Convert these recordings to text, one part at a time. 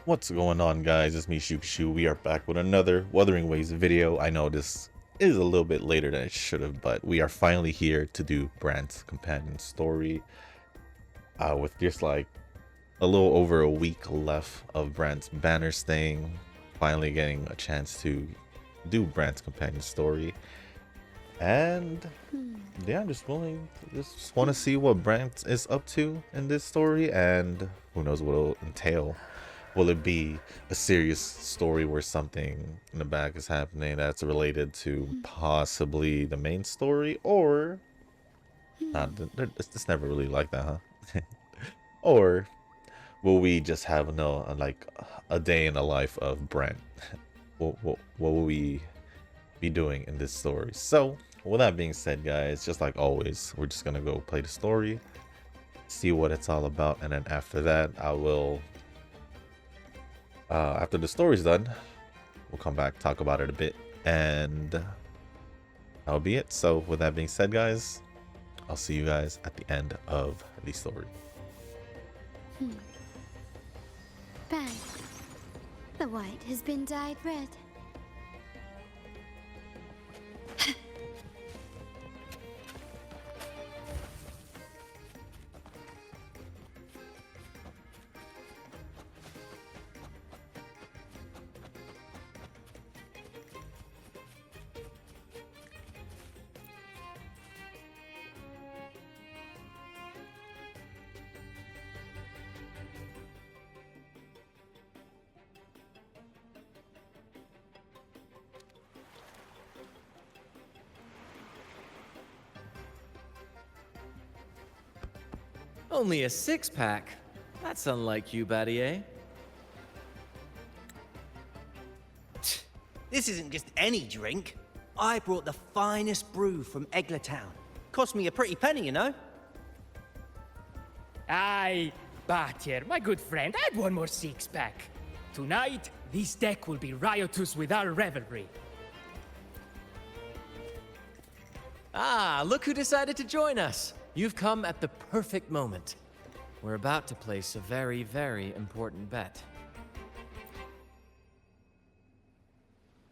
What's going on, guys? It's me, Shukashu. We are back with another Wuthering Waves video. I know this is a little bit later than it should have, but we are finally here to do Brant Companion story. With just like a little over a week left of Brant's banners thing, finally getting a chance to do Brant's Companion story. And yeah, I'm just want to see what Brant is up to in this story, and who knows what it'll entail. Will it be a serious story where something in the back is happening that's related to possibly the main story, or it's never really like that, huh? Or will we just have like a day in the life of Brant? What will we be doing in this story? So with that being said, guys, just like always, we're just gonna go play the story, see what it's all about, and then after that I will after the story's done, we'll come back, talk about it a bit, and that'll be it. So with that being said, guys, I'll see you guys at the end of the story. Bang. The white has been dyed red. Only a six-pack? That's unlike you, Battier. This isn't just any drink. I brought the finest brew from Town. Cost me a pretty penny, you know? Aye, Battier, my good friend, add one more six-pack. Tonight, this deck will be riotous with our revelry. Ah, look who decided to join us. You've come at the perfect moment. We're about to place a very, very important bet.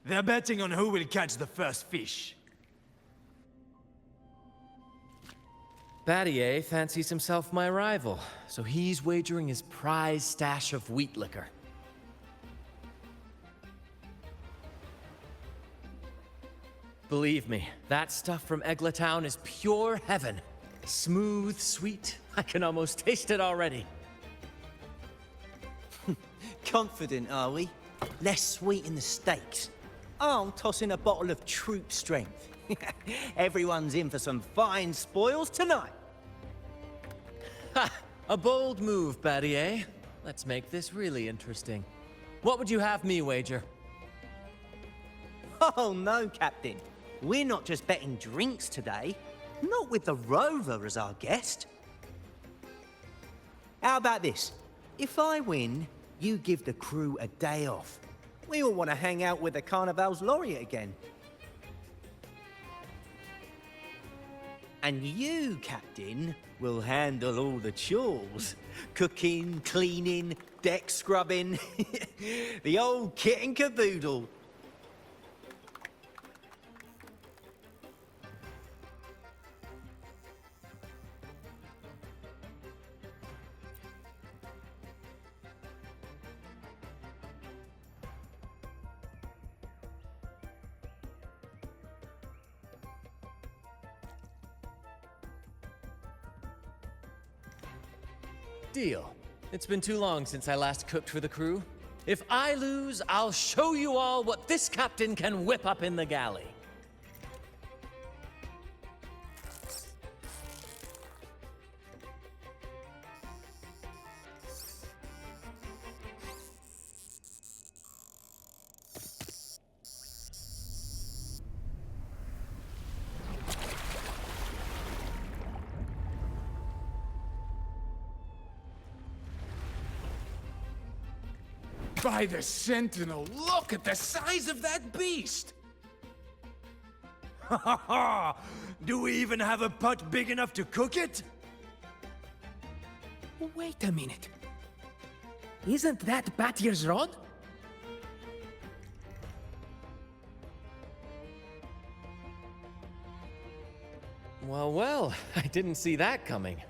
They're betting on who will catch the first fish. Battier fancies himself my rival, so he's wagering his prize stash of wheat liquor. Believe me, that stuff from Town is pure heaven. Smooth, sweet. I can almost taste it already. Confident, are we? Less sweet in the steaks. I'll toss in a bottle of troop strength. Everyone's in for some fine spoils tonight. Ha! A bold move, Battier. Let's make this really interesting. What would you have me wager? Oh no, Captain. We're not just betting drinks today. Not with the Rover as our guest. How about this? If I win, you give the crew a day off. We all want to hang out with the Carnival's laureate again. And you, Captain, will handle all the chores. Cooking, cleaning, deck scrubbing. The old kit and caboodle. Deal. It's been too long since I last cooked for the crew. If I lose, I'll show you all what this captain can whip up in the galley. By the Sentinel, look at the size of that beast! Ha ha ha! Do we even have a pot big enough to cook it? Wait a minute. Isn't that Batier's rod? Well, well, I didn't see that coming.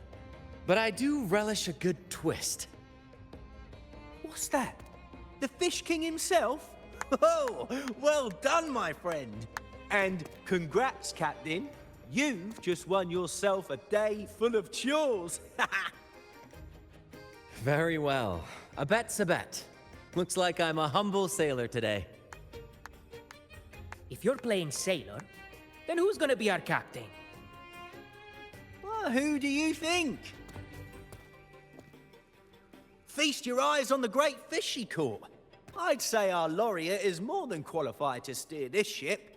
But I do relish a good twist. What's that? The Fish King himself? Oh, well done, my friend. And congrats, Captain. You've just won yourself a day full of chores. Very well. A bet's a bet. Looks like I'm a humble sailor today. If you're playing sailor, then who's gonna be our captain? Well, who do you think? Feast your eyes on the great fish he caught. I'd say our laureate is more than qualified to steer this ship.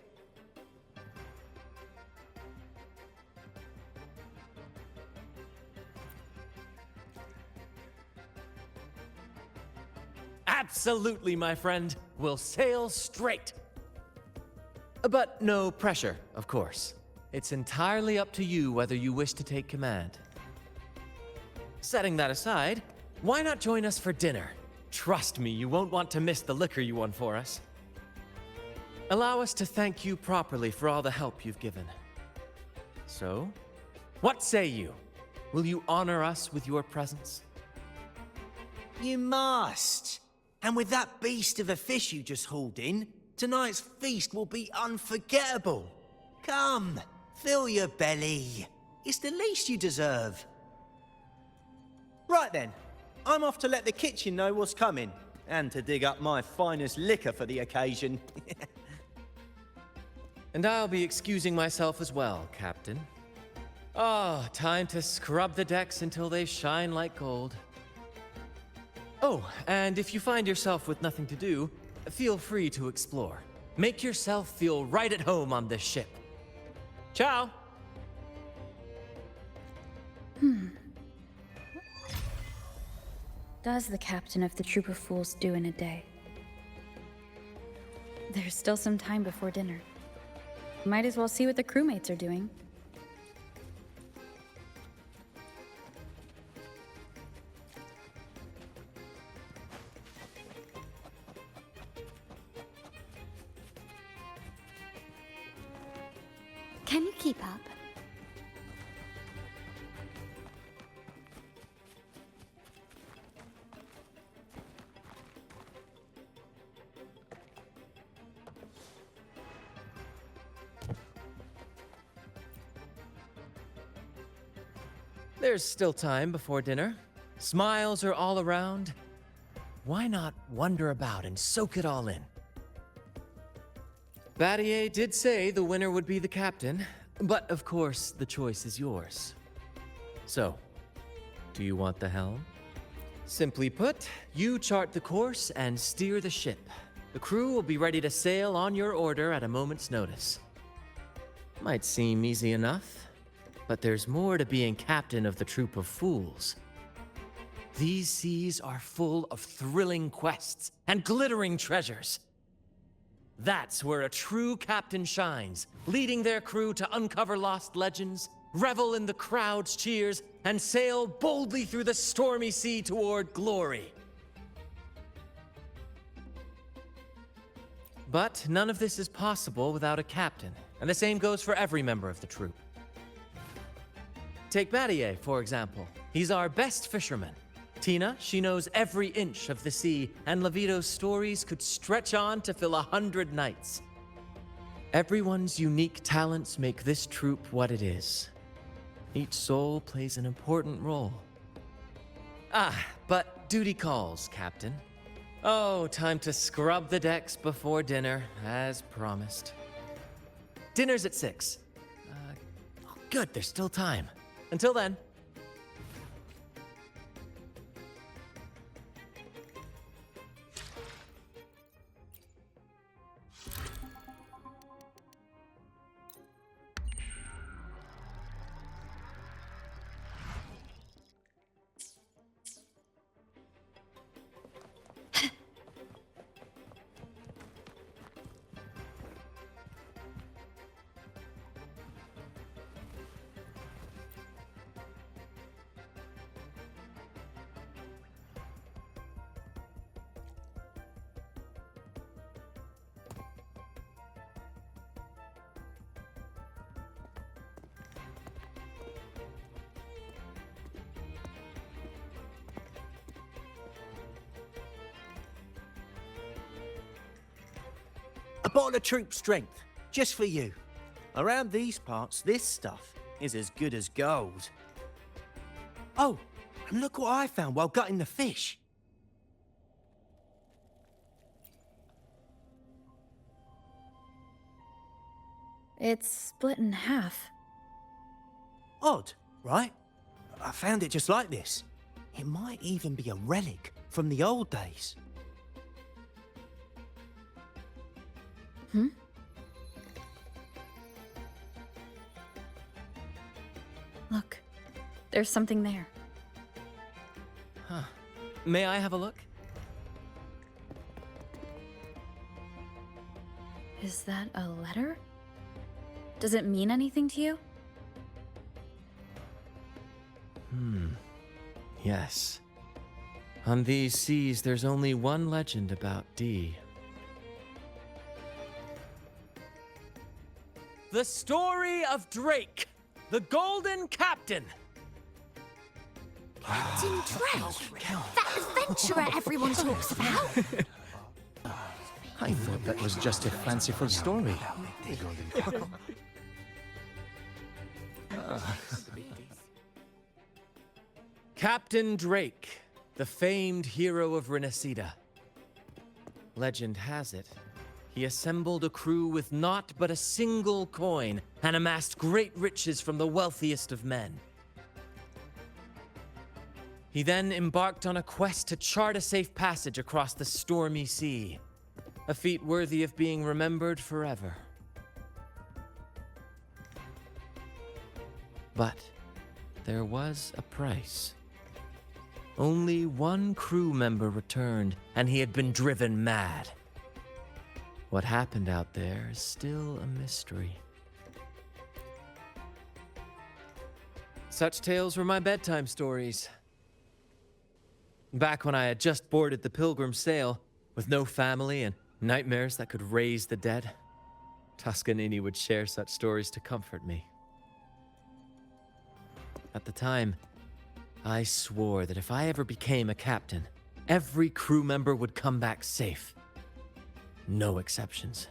Absolutely, my friend. We'll sail straight. But no pressure, of course. It's entirely up to you whether you wish to take command. Setting that aside, why not join us for dinner? Trust me, you won't want to miss the liquor you won for us. Allow us to thank you properly for all the help you've given. So, what say you? Will you honor us with your presence? You must. And with that beast of a fish you just hauled in, tonight's feast will be unforgettable. Come, fill your belly. It's the least you deserve. Right then, I'm off to let the kitchen know what's coming, and to dig up my finest liquor for the occasion. And I'll be excusing myself as well, Captain. Oh, time to scrub the decks until they shine like gold. Oh, and if you find yourself with nothing to do, feel free to explore. Make yourself feel right at home on this ship. Ciao! Does the captain of the troop of fools do in a day? There's still some time before dinner. Might as well see what the crewmates are doing. Can you keep up? There's still time before dinner. Smiles are all around. Why not wander about and soak it all in? Battier did say the winner would be the captain, but of course the choice is yours. So, do you want the helm? Simply put, you chart the course and steer the ship. The crew will be ready to sail on your order at a moment's notice. Might seem easy enough, but there's more to being captain of the troop of fools. These seas are full of thrilling quests and glittering treasures. That's where a true captain shines, leading their crew to uncover lost legends, revel in the crowd's cheers, and sail boldly through the stormy sea toward glory. But none of this is possible without a captain, and the same goes for every member of the troop. Take Battier, for example. He's our best fisherman. Tina, she knows every inch of the sea, and Levito's stories could stretch on to fill 100 nights. Everyone's unique talents make this troop what it is. Each soul plays an important role. Ah, but duty calls, Captain. Oh, time to scrub the decks before dinner, as promised. Dinner's at 6. Oh, good, there's still time. Until then. bottle of troop strength, just for you. Around these parts, this stuff is as good as gold. Oh, and look what I found while gutting the fish. It's split in half. Odd, right? I found it just like this. It might even be a relic from the old days. Hmm? Look, there's something there. Huh. May I have a look? Is that a letter? Does it mean anything to you? Yes. On these seas, there's only one legend about Dee. The story of Drake, the Golden Captain. Captain Drake? That adventurer everyone talks about? I thought that was just a fanciful story. Captain Drake, the famed hero of Renacida. Legend has it, he assembled a crew with naught but a single coin and amassed great riches from the wealthiest of men. He then embarked on a quest to chart a safe passage across the stormy sea, a feat worthy of being remembered forever. But there was a price. Only one crew member returned, and he had been driven mad. What happened out there is still a mystery. Such tales were my bedtime stories. Back when I had just boarded the Pilgrim sail, with no family and nightmares that could raise the dead, Toscanini would share such stories to comfort me. At the time, I swore that if I ever became a captain, every crew member would come back safe. No exceptions.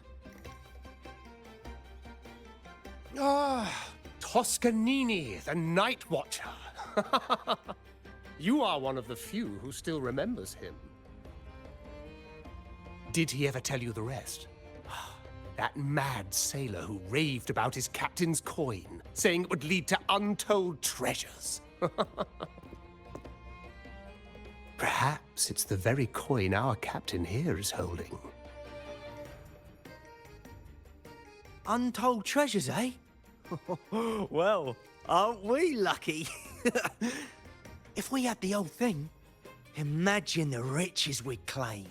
Ah, Toscanini, the Night Watcher. You are one of the few who still remembers him. Did he ever tell you the rest? That mad sailor who raved about his captain's coin, saying it would lead to untold treasures. Perhaps it's the very coin our captain here is holding. Untold treasures, eh? Well, aren't we lucky? If we had the old thing, imagine the riches we'd claim.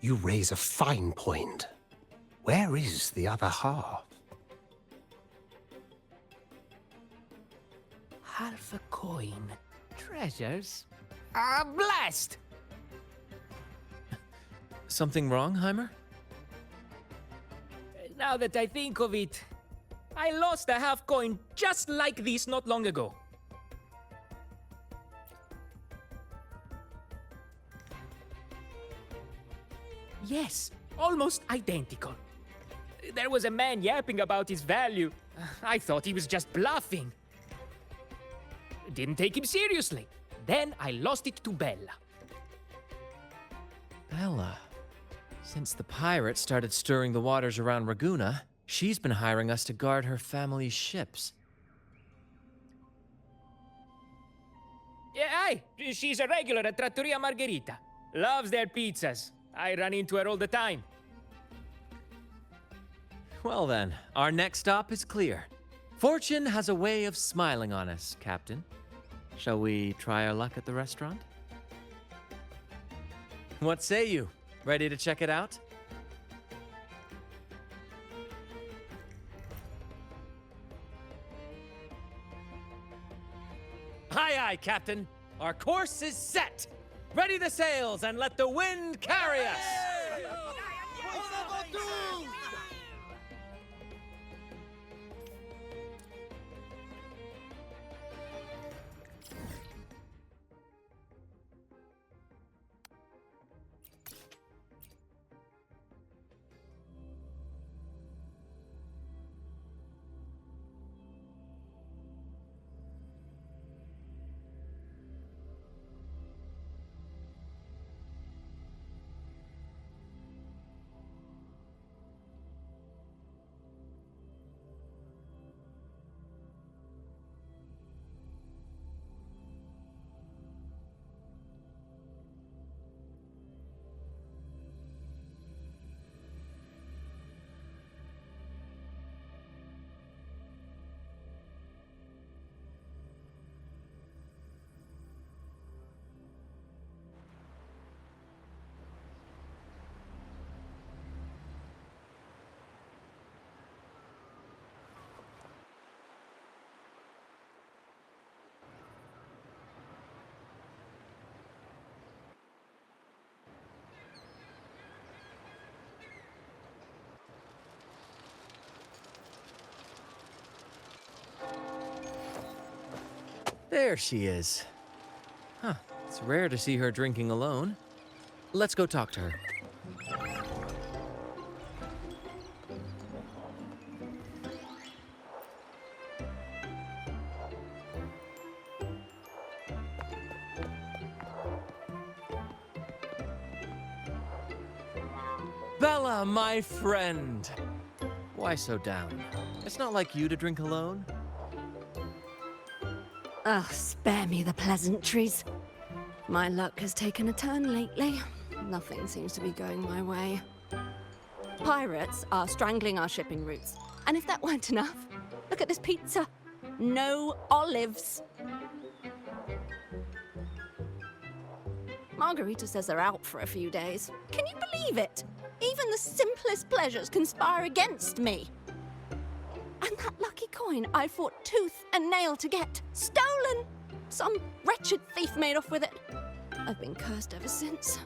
You raise a fine point. Where is the other half? Half a coin. Treasures? Ah, blast! Something wrong, Heimer? Now that I think of it, I lost a half coin just like this not long ago. Yes, almost identical. There was a man yapping about his value. I thought he was just bluffing. Didn't take him seriously. Then I lost it to Bella. Bella. Since the pirates started stirring the waters around Raguna, she's been hiring us to guard her family's ships. Yeah, aye, she's a regular at Trattoria Margherita. Loves their pizzas. I run into her all the time. Well then, our next stop is clear. Fortune has a way of smiling on us, Captain. Shall we try our luck at the restaurant? What say you? Ready to check it out? Aye, aye, Captain. Our course is set. Ready the sails and let the wind carry us. There she is. Huh, it's rare to see her drinking alone. Let's go talk to her. Bella, my friend! Why so down? It's not like you to drink alone. Oh, spare me the pleasantries. My luck has taken a turn lately. Nothing seems to be going my way. Pirates are strangling our shipping routes. And if that weren't enough, look at this pizza. No olives. Margarita says they're out for a few days. Can you believe it? Even the simplest pleasures conspire against me. And that lucky coin I fought tooth and nail to get, stolen! Some wretched thief made off with it. I've been cursed ever since.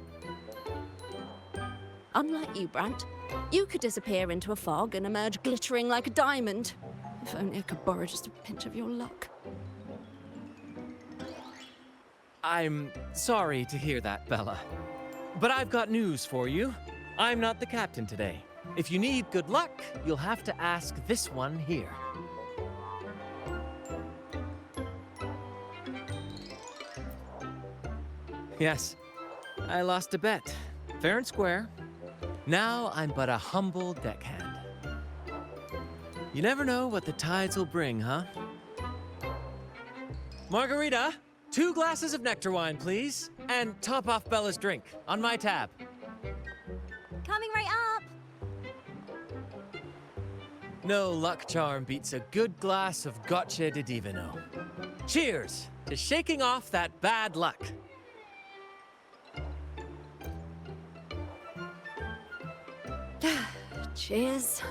Unlike you, Brant, you could disappear into a fog and emerge glittering like a diamond. If only I could borrow just a pinch of your luck. I'm sorry to hear that, Bella. But I've got news for you. I'm not the captain today. If you need good luck, you'll have to ask this one here. Yes, I lost a bet. Fair and square. Now I'm but a humble deckhand. You never know what the tides will bring, huh? Margarita, 2 glasses of nectar wine, please. And top off Bella's drink, on my tab. Coming right up. No luck charm beats a good glass of gocce di divino. Cheers to shaking off that bad luck. Cheers.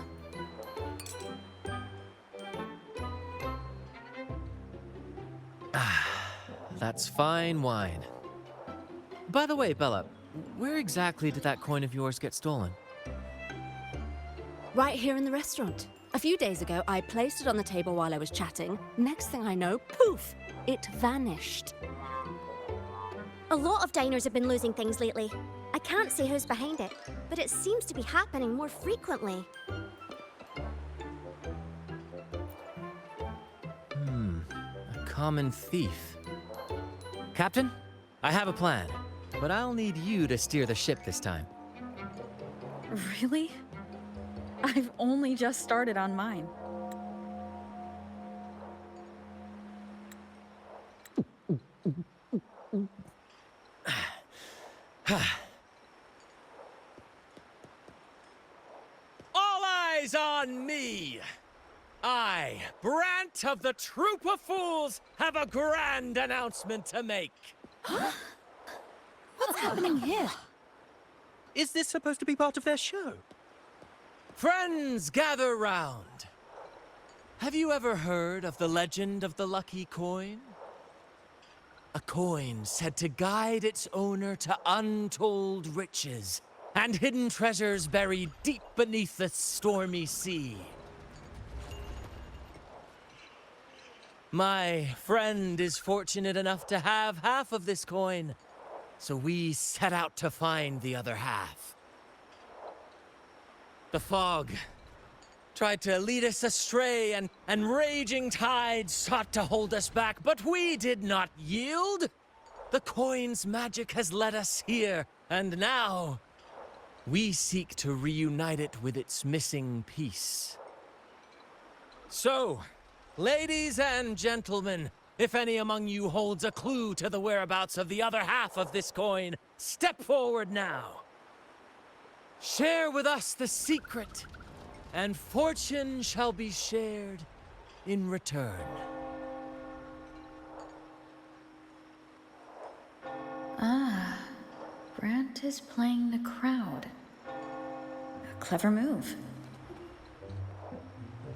That's fine wine. By the way, Bella, where exactly did that coin of yours get stolen? Right here in the restaurant. A few days ago, I placed it on the table while I was chatting. Next thing I know, poof, it vanished. A lot of diners have been losing things lately. I can't say who's behind it, but it seems to be happening more frequently. A common thief. Captain, I have a plan, but I'll need you to steer the ship this time. Really? I've only just started on mine. All eyes on me! I, Brant of the Troop of Fools, have a grand announcement to make. What's happening here? Is this supposed to be part of their show? Friends, gather round. Have you ever heard of the legend of the lucky coin? A coin said to guide its owner to untold riches and hidden treasures buried deep beneath the stormy sea. My friend is fortunate enough to have half of this coin, so we set out to find the other half. The fog tried to lead us astray, and raging tides sought to hold us back, but we did not yield. The coin's magic has led us here, and now we seek to reunite it with its missing piece. So, ladies and gentlemen, if any among you holds a clue to the whereabouts of the other half of this coin, step forward now. Share with us the secret, and fortune shall be shared in return. Ah, Brant is playing the crowd. A clever move.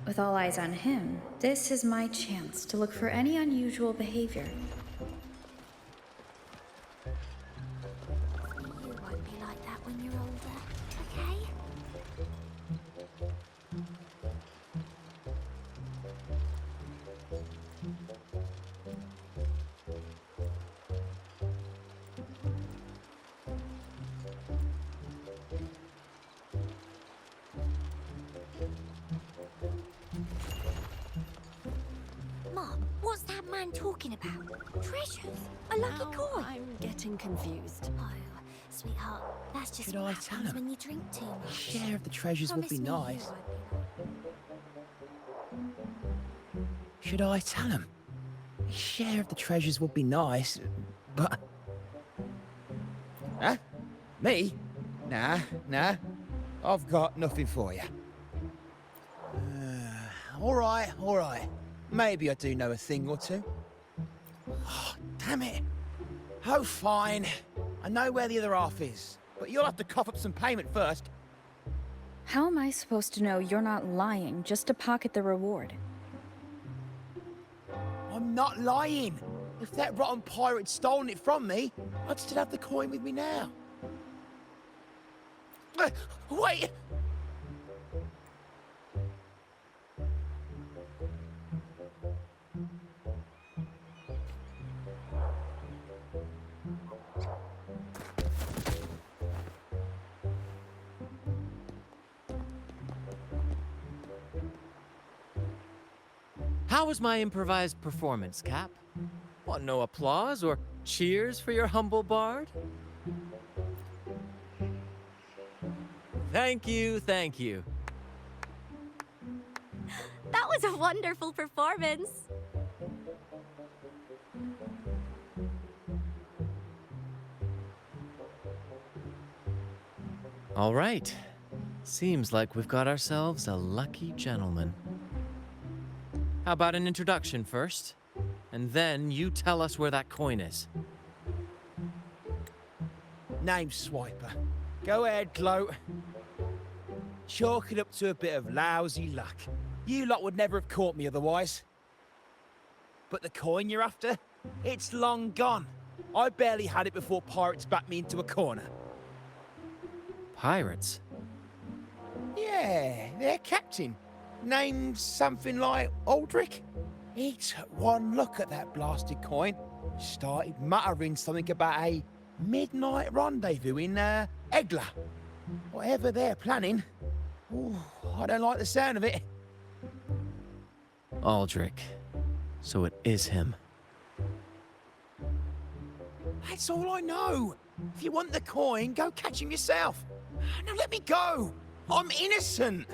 With all eyes on him, this is my chance to look for any unusual behavior. You won't be like that when you're older, okay? man talking about? Treasures? A lucky Now coin? I'm getting confused. Oh, sweetheart, that's just Should what I tell happens him? when you drink too A much. share of the treasures would Promise be me you nice. won't be Should I tell him? A share of the treasures would be nice, but... Huh? Me? Nah. I've got nothing for you. All right. Maybe I do know a thing or two. Oh, damn it. Oh, fine. I know where the other half is, but you'll have to cough up some payment first. How am I supposed to know you're not lying just to pocket the reward? I'm not lying. If that rotten pirate had stolen it from me, I'd still have the coin with me now. Wait! How was my improvised performance, Cap? What, no applause or cheers for your humble bard? Thank you. That was a wonderful performance. All right. Seems like we've got ourselves a lucky gentleman. How about an introduction first? And then you tell us where that coin is. Name's Swiper. Go ahead, gloat. Chalk it up to a bit of lousy luck. You lot would never have caught me otherwise. But the coin you're after? It's long gone. I barely had it before pirates backed me into a corner. Pirates? Yeah, their captain. Named something like Aldrich. He took one look at that blasted coin, started muttering something about a midnight rendezvous in Egla. Whatever they're planning. Ooh, I don't like the sound of it. Aldrich. So it is him. That's all I know. If you want the coin, go catch him yourself. Now let me go. I'm innocent.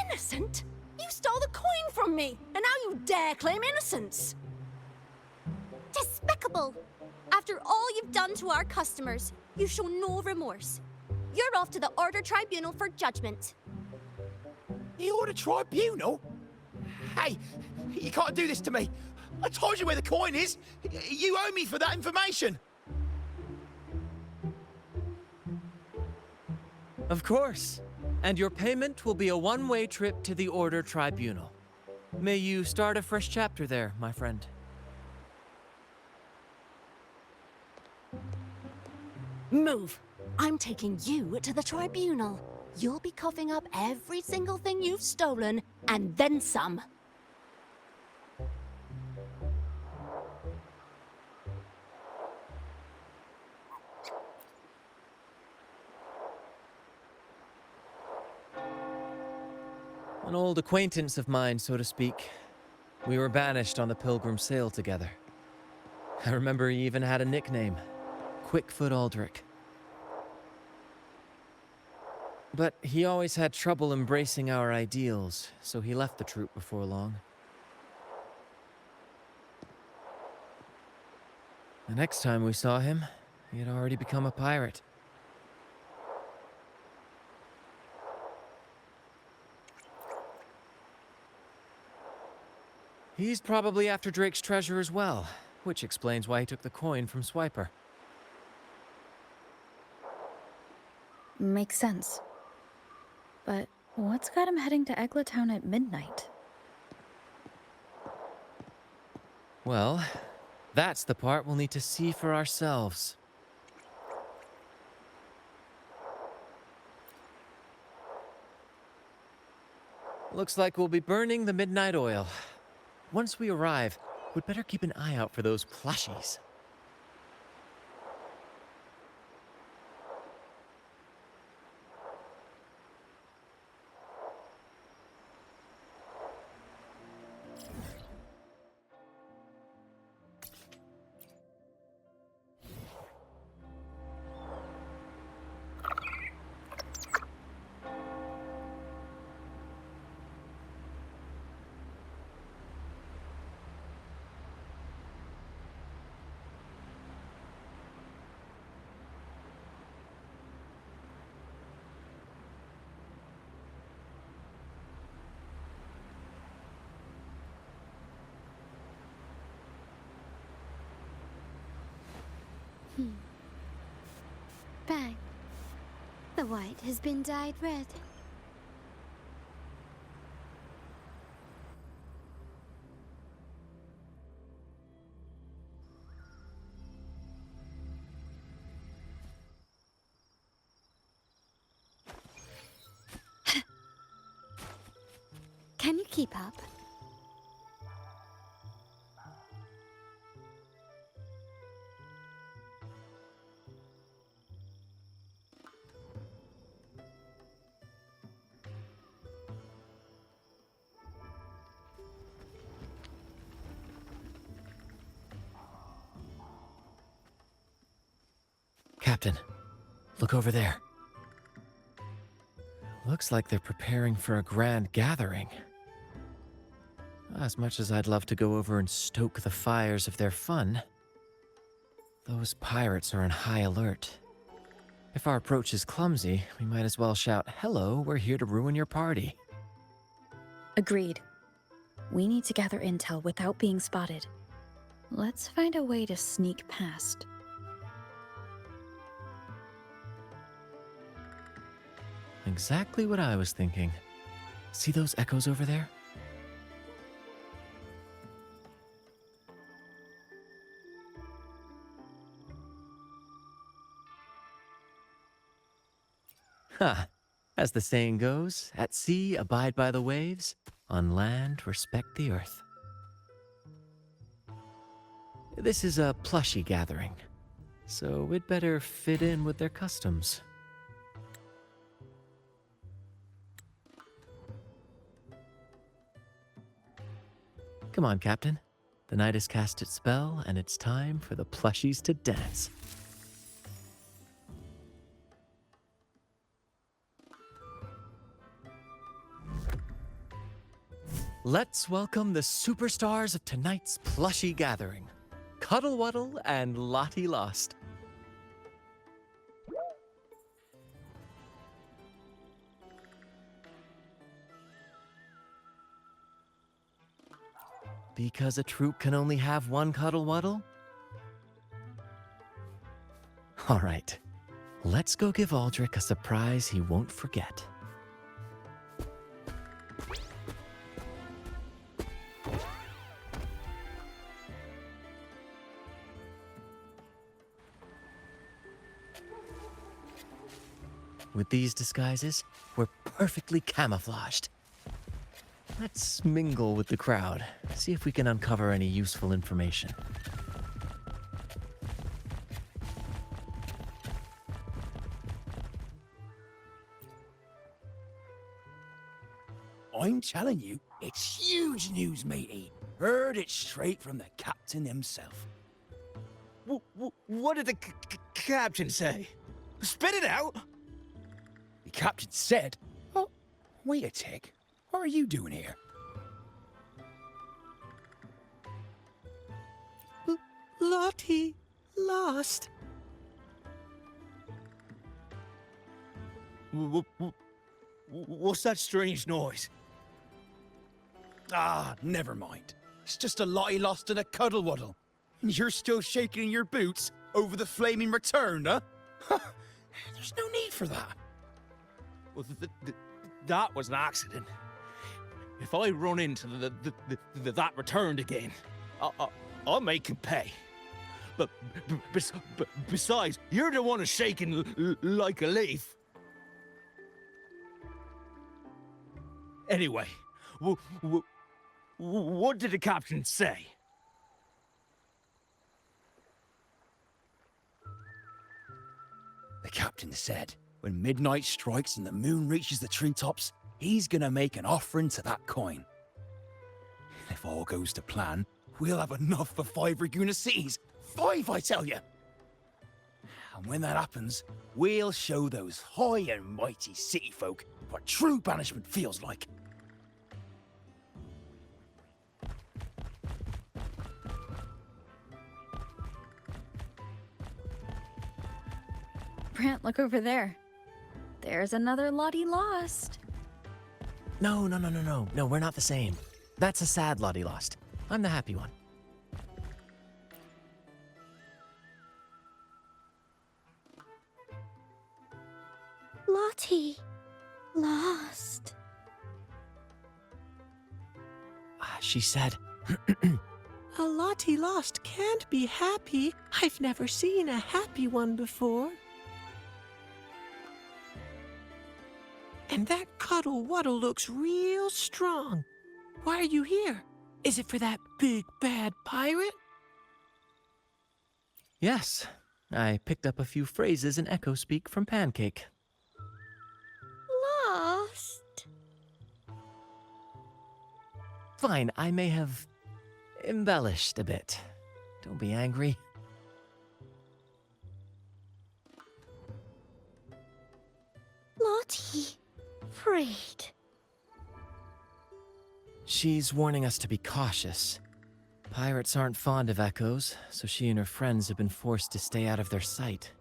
Innocent? You stole the coin from me, and now you dare claim innocence. Despicable! After all you've done to our customers, you show no remorse. You're off to the Order Tribunal for judgment. The Order Tribunal? Hey, you can't do this to me. I told you where the coin is. You owe me for that information. Of course. And your payment will be a one-way trip to the Order Tribunal. May you start a fresh chapter there, my friend. Move. I'm taking you to the tribunal. You'll be coughing up every single thing you've stolen, and then some. An old acquaintance of mine, so to speak. We were banished on the Pilgrim Sail together. I remember he even had a nickname, Quickfoot Aldrich. But he always had trouble embracing our ideals, so he left the troop before long. The next time we saw him, he had already become a pirate. He's probably after Drake's treasure as well, which explains why he took the coin from Swiper. Makes sense. But what's got him heading to Eglatown at midnight? Well, that's the part we'll need to see for ourselves. Looks like we'll be burning the midnight oil. Once we arrive, we'd better keep an eye out for those plushies. Bang. The white has been dyed red. Can you keep up? Captain, look over there. Looks like they're preparing for a grand gathering. As much as I'd love to go over and stoke the fires of their fun, those pirates are on high alert. If our approach is clumsy, we might as well shout, "Hello, we're here to ruin your party." Agreed. We need to gather intel without being spotted. Let's find a way to sneak past. Exactly what I was thinking. See those echoes over there? Ha! As the saying goes, at sea abide by the waves, on land respect the earth. This is a plushy gathering, so we'd better fit in with their customs. Come on, Captain. The night has cast its spell, and it's time for the plushies to dance. Let's welcome the superstars of tonight's plushie gathering, Cuddle Wuddle and Lottie Lost. Because a troop can only have one Cuddle Wuddle? All right, let's go give Aldrich a surprise he won't forget. With these disguises, we're perfectly camouflaged. Let's mingle with the crowd, see if we can uncover any useful information. I'm telling you, it's huge news, matey. Heard it straight from the captain himself. What did the captain say? Spit it out! The captain said, "Oh, wait a tick. What are you doing here?" Lottie Lost. What's that strange noise? Ah, never mind. It's just a Lottie Lost and a Cuddle Wuddle. And you're still shaking in your boots over the flaming return, huh? There's no need for that. Well, that was an accident. If I run into that returned again, I'll make him pay. But besides, you're the one who's shaking like a leaf. Anyway, what did the captain say? The captain said, when midnight strikes and the moon reaches the treetops, he's gonna make an offering to that coin. If all goes to plan, we'll have enough for 5 Raguna cities. 5, I tell you! And when that happens, we'll show those high and mighty city folk what true banishment feels like. Brant, look over there. There's another Lottie Lost. No, we're not the same. That's a sad Lottie Lost. I'm the happy one. Lottie. Lost. She said, A Lottie lost can't be happy. I've never seen a happy one before. And that Cuddle Waddle looks real strong. Why are you here? Is it for that big bad pirate? yes. I picked up a few phrases in Echo Speak from Pancake. Lost. Fine, I may have embellished a bit. Don't be angry. Lottie. Afraid. She's warning us to be cautious. Pirates aren't fond of echoes, so she and her friends have been forced to stay out of their sight.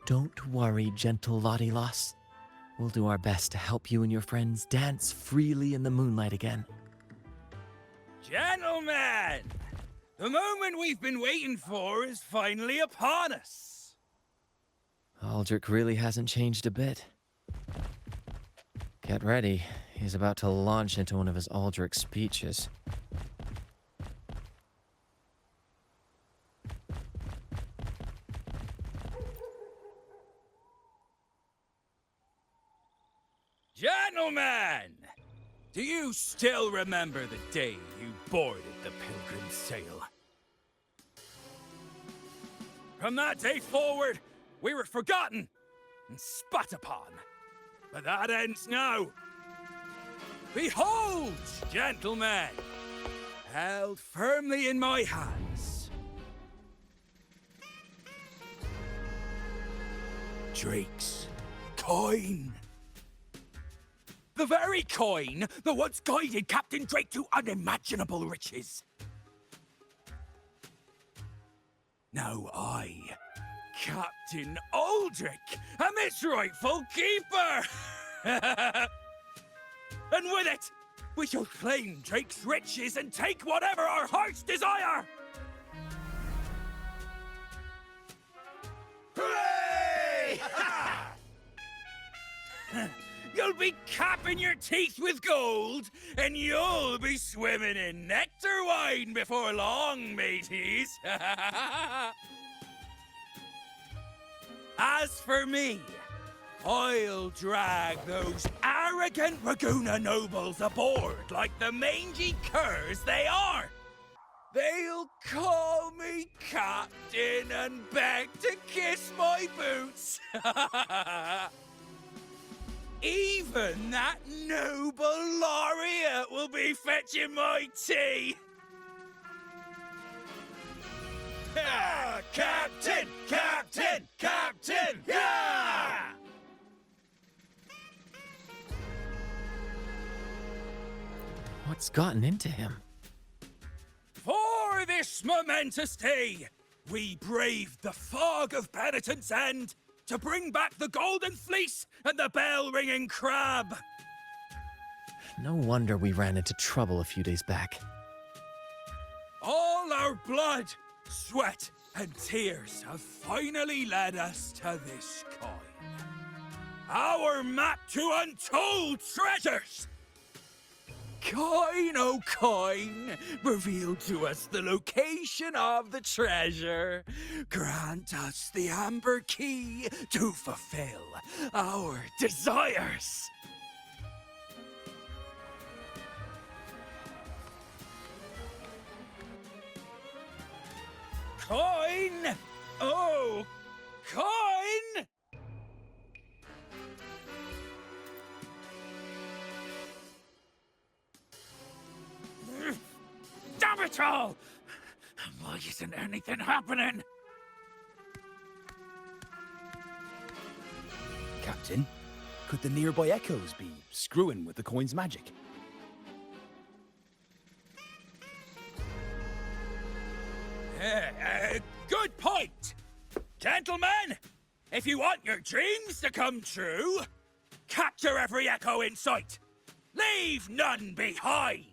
Don't worry, gentle Lottie Loss. We'll do our best to help you and your friends dance freely in the moonlight again. Gentlemen! The moment we've been waiting for is finally upon us. Aldrich really hasn't changed a bit. Get ready. He's about to launch into one of his Aldrich speeches. Gentlemen! Do you still remember the day you boarded the Pilgrim Sail? From that day forward, we were forgotten and spat upon. But that ends now. Behold, gentlemen, held firmly in my hands, Drake's coin. The very coin that once guided Captain Drake to unimaginable riches. Now I, Captain Aldrich, am its rightful keeper! And with it, we shall claim Drake's riches and take whatever our hearts desire! Hooray! You'll be capping your teeth with gold, and you'll be swimming in nectar wine before long, mateys. As for me, I'll drag those arrogant Raguna nobles aboard like the mangy curs they are. They'll call me captain and beg to kiss my boots. Even that noble laureate will be fetching my tea. Captain! Captain! Captain! Yeah! What's gotten into him? For this momentous day, we braved the fog of penitence and to bring back the golden fleece and the bell-ringing crab. No wonder we ran into trouble a few days back. All our blood, sweat, and tears have finally led us to this coin. Our map to untold treasures! Coin, oh coin, reveal to us the location of the treasure. Grant us the amber key to fulfill our desires. Coin! Oh, coin! Damn it all! Why isn't anything happening? Captain, could the nearby echoes be screwing with the coin's magic? Good point! Gentlemen, if you want your dreams to come true, capture every echo in sight. Leave none behind.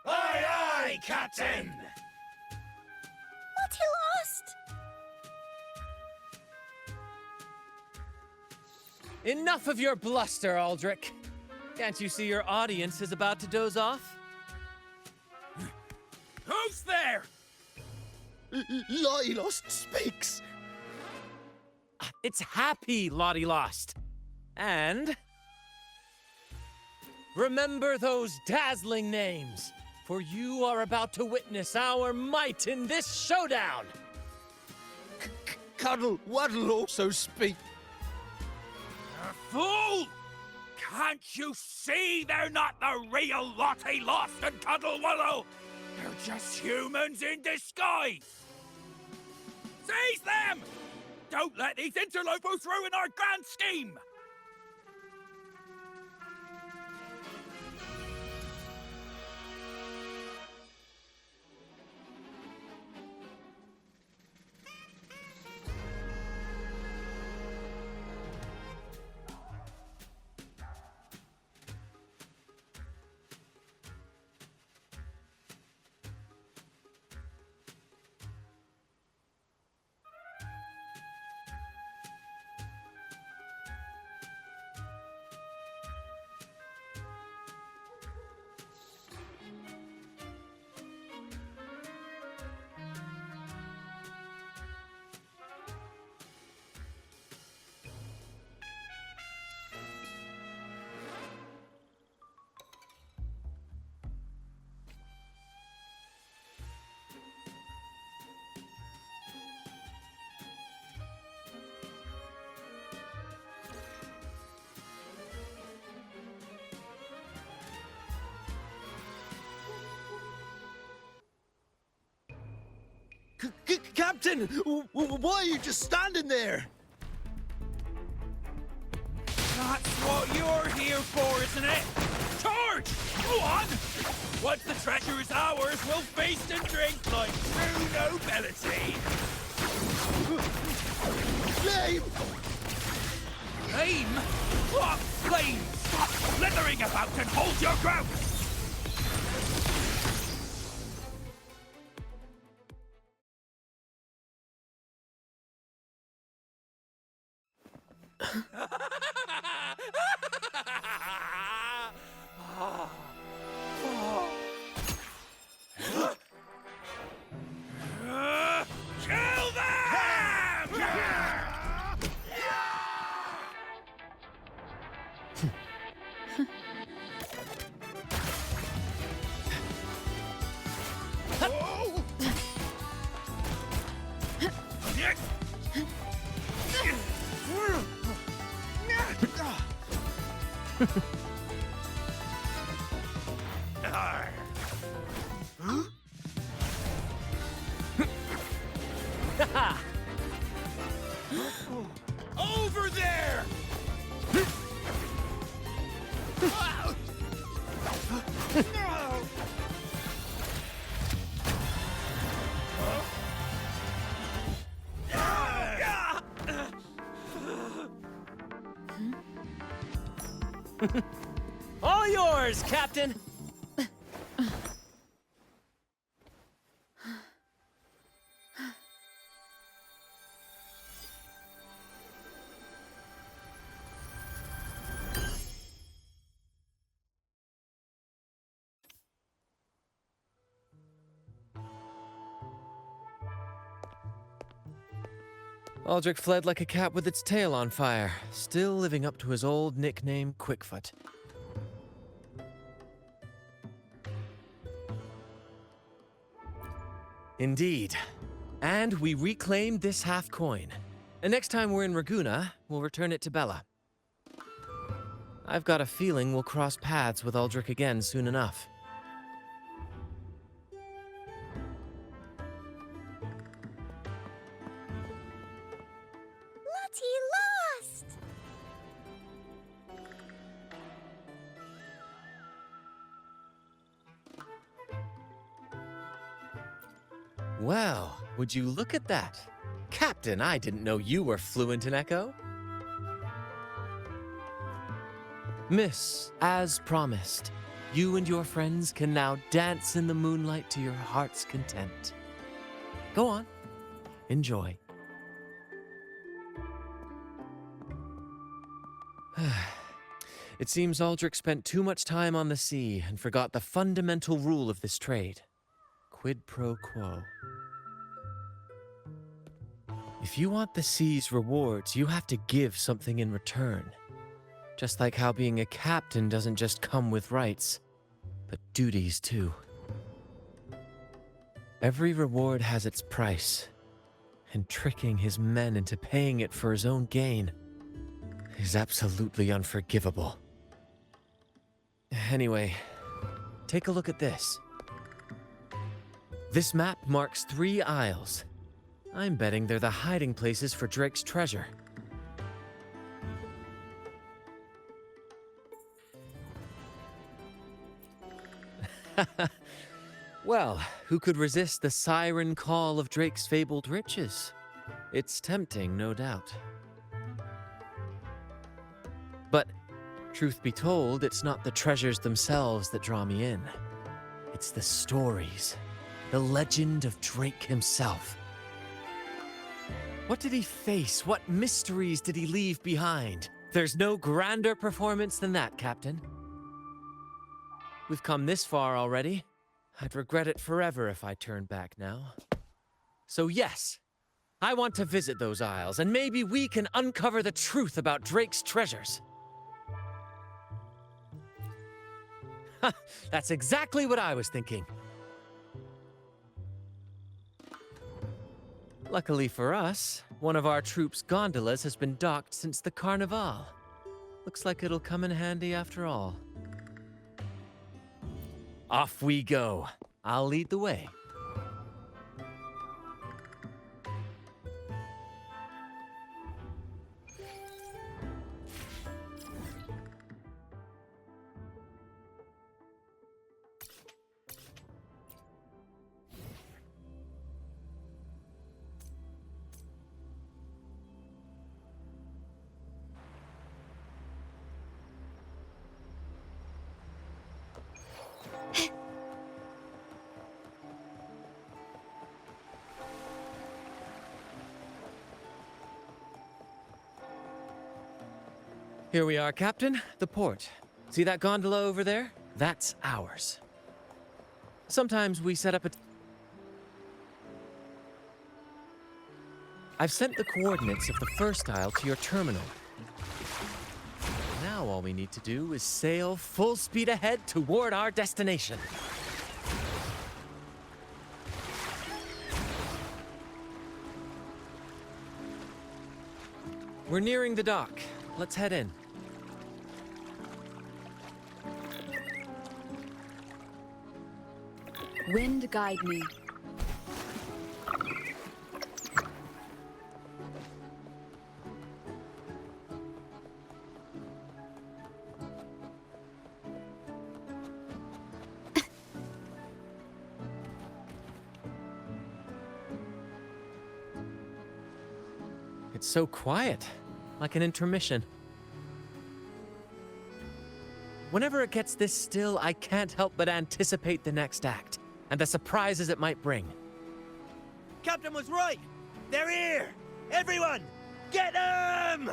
Aye, aye, Captain! Lottie lost. Enough of your bluster, Aldrich. Can't you see your audience is about to doze off? Who's there? Lottie Lost speaks. It's happy, Lottie Lost. And remember those dazzling names, for you are about to witness our might in this showdown. Cuddle Waddle also speak. Fool! Can't you see they're not the real Lottie Lost and Cuddle Waddle? They're just humans in disguise! Seize them! Don't let these interlopers ruin our grand scheme! Captain, why are you just standing there? That's what you're here for, isn't it? Charge! Go on! Once the treasure is ours, we'll feast and drink like true nobility! Flame! Flame? What flame? Stop slithering about and hold your ground! Kill them! Over there! All yours, Captain! Aldrich fled like a cat with its tail on fire, still living up to his old nickname, Quickfoot. Indeed. And we reclaimed this half coin. And next time we're in Raguna, we'll return it to Bella. I've got a feeling we'll cross paths with Aldrich again soon enough. Lost! Well, would you look at that? Captain, I didn't know you were fluent in Echo. Miss, as promised, you and your friends can now dance in the moonlight to your heart's content. Go on, enjoy. It seems Aldrich spent too much time on the sea and forgot the fundamental rule of this trade. Quid pro quo. If you want the sea's rewards, you have to give something in return. Just like how being a captain doesn't just come with rights, but duties too. Every reward has its price, and tricking his men into paying it for his own gain is absolutely unforgivable. Anyway, take a look at this. This map marks 3 isles. I'm betting they're the hiding places for Drake's treasure. Well, who could resist the siren call of Drake's fabled riches? It's tempting, no doubt. But, truth be told, it's not the treasures themselves that draw me in. It's the stories, the legend of Drake himself. What did he face? What mysteries did he leave behind? There's no grander performance than that, Captain. We've come this far already. I'd regret it forever if I turned back now. So yes, I want to visit those isles, and maybe we can uncover the truth about Drake's treasures. Ha! That's exactly what I was thinking. Luckily for us, one of our troops' gondolas has been docked since the Carnival. Looks like it'll come in handy after all. Off we go. I'll lead the way. Here we are, Captain. The port. See that gondola over there? That's ours. Sometimes we set up a... I've sent the coordinates of the first isle to your terminal. Now all we need to do is sail full speed ahead toward our destination. We're nearing the dock. Let's head in. Wind guide me. It's so quiet, like an intermission. Whenever it gets this still, I can't help but anticipate the next act, and the surprises it might bring. Captain was right! They're here! Everyone, get them!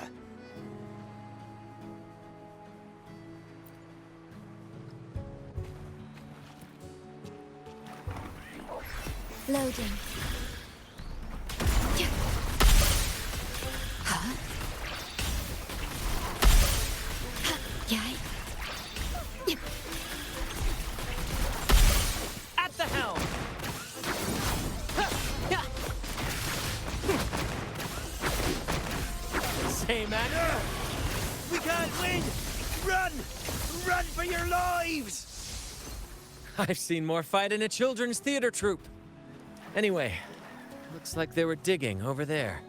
Loading. Huh? Yay. At the helm! Say, man. We can't win! Run! Run for your lives! I've seen more fight in a children's theater troupe. Anyway, looks like they were digging over there.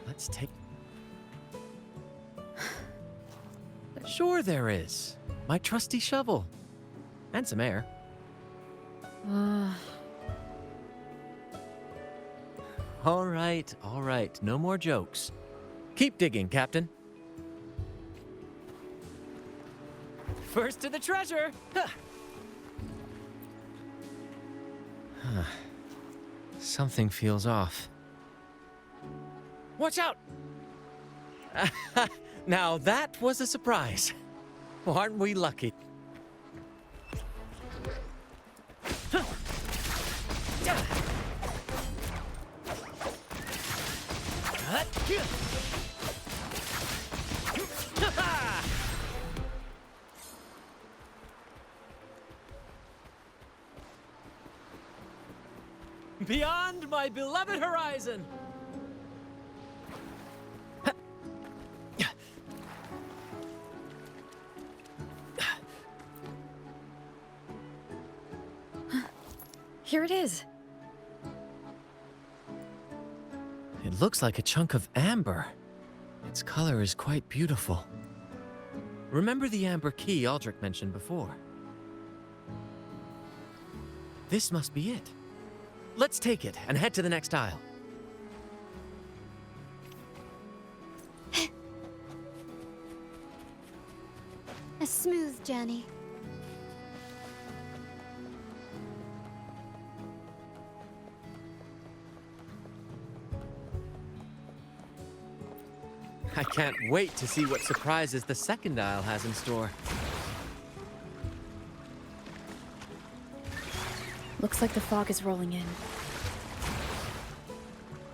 Let's take... Sure there is. My trusty shovel. And some air. All right. No more jokes. Keep digging, Captain. First to the treasure! Something feels off. Watch out! Now that was a surprise. Aren't we lucky? Beyond my beloved horizon! Here it is. It looks like a chunk of amber. Its color is quite beautiful. Remember the amber key Aldrich mentioned before? This must be it. Let's take it and head to the next aisle. A smooth journey. I can't wait to see what surprises the second aisle has in store. Looks like the fog is rolling in.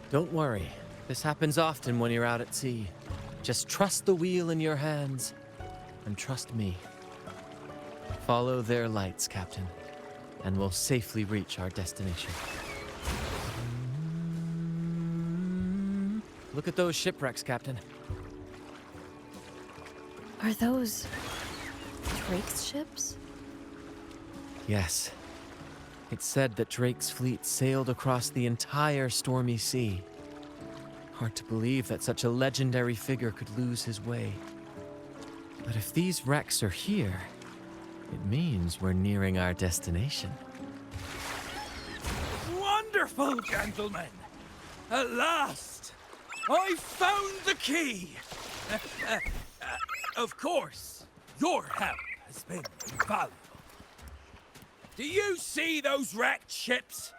Don't worry. This happens often when you're out at sea. Just trust the wheel in your hands, and trust me. Follow their lights, Captain, and we'll safely reach our destination. Look at those shipwrecks, Captain. Are those Drake's ships? Yes. It's said that Drake's fleet sailed across the entire stormy sea. Hard to believe that such a legendary figure could lose his way. But if these wrecks are here, it means we're nearing our destination. Wonderful, gentlemen! At last! I found the key! Of course, your help has been invaluable. Do you see those wrecked ships?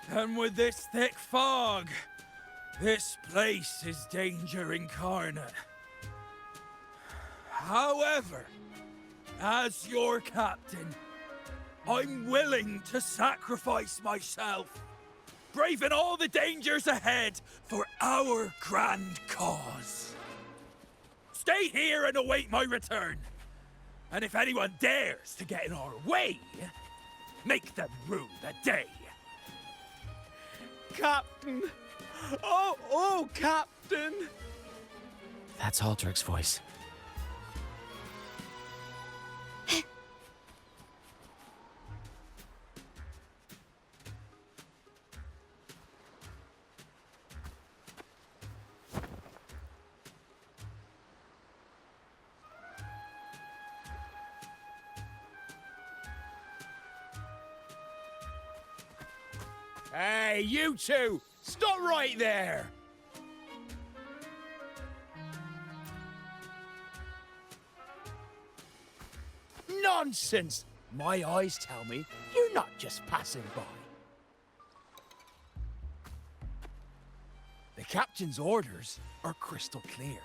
And with this thick fog, this place is danger incarnate. However, as your captain, I'm willing to sacrifice myself, braving all the dangers ahead for our grand cause. Stay here and await my return. And if anyone dares to get in our way, make them rue the day. Captain! Oh, Captain! That's Aldrich's voice. Hey, you two! Stop right there! Nonsense! My eyes tell me you're not just passing by. The captain's orders are crystal clear.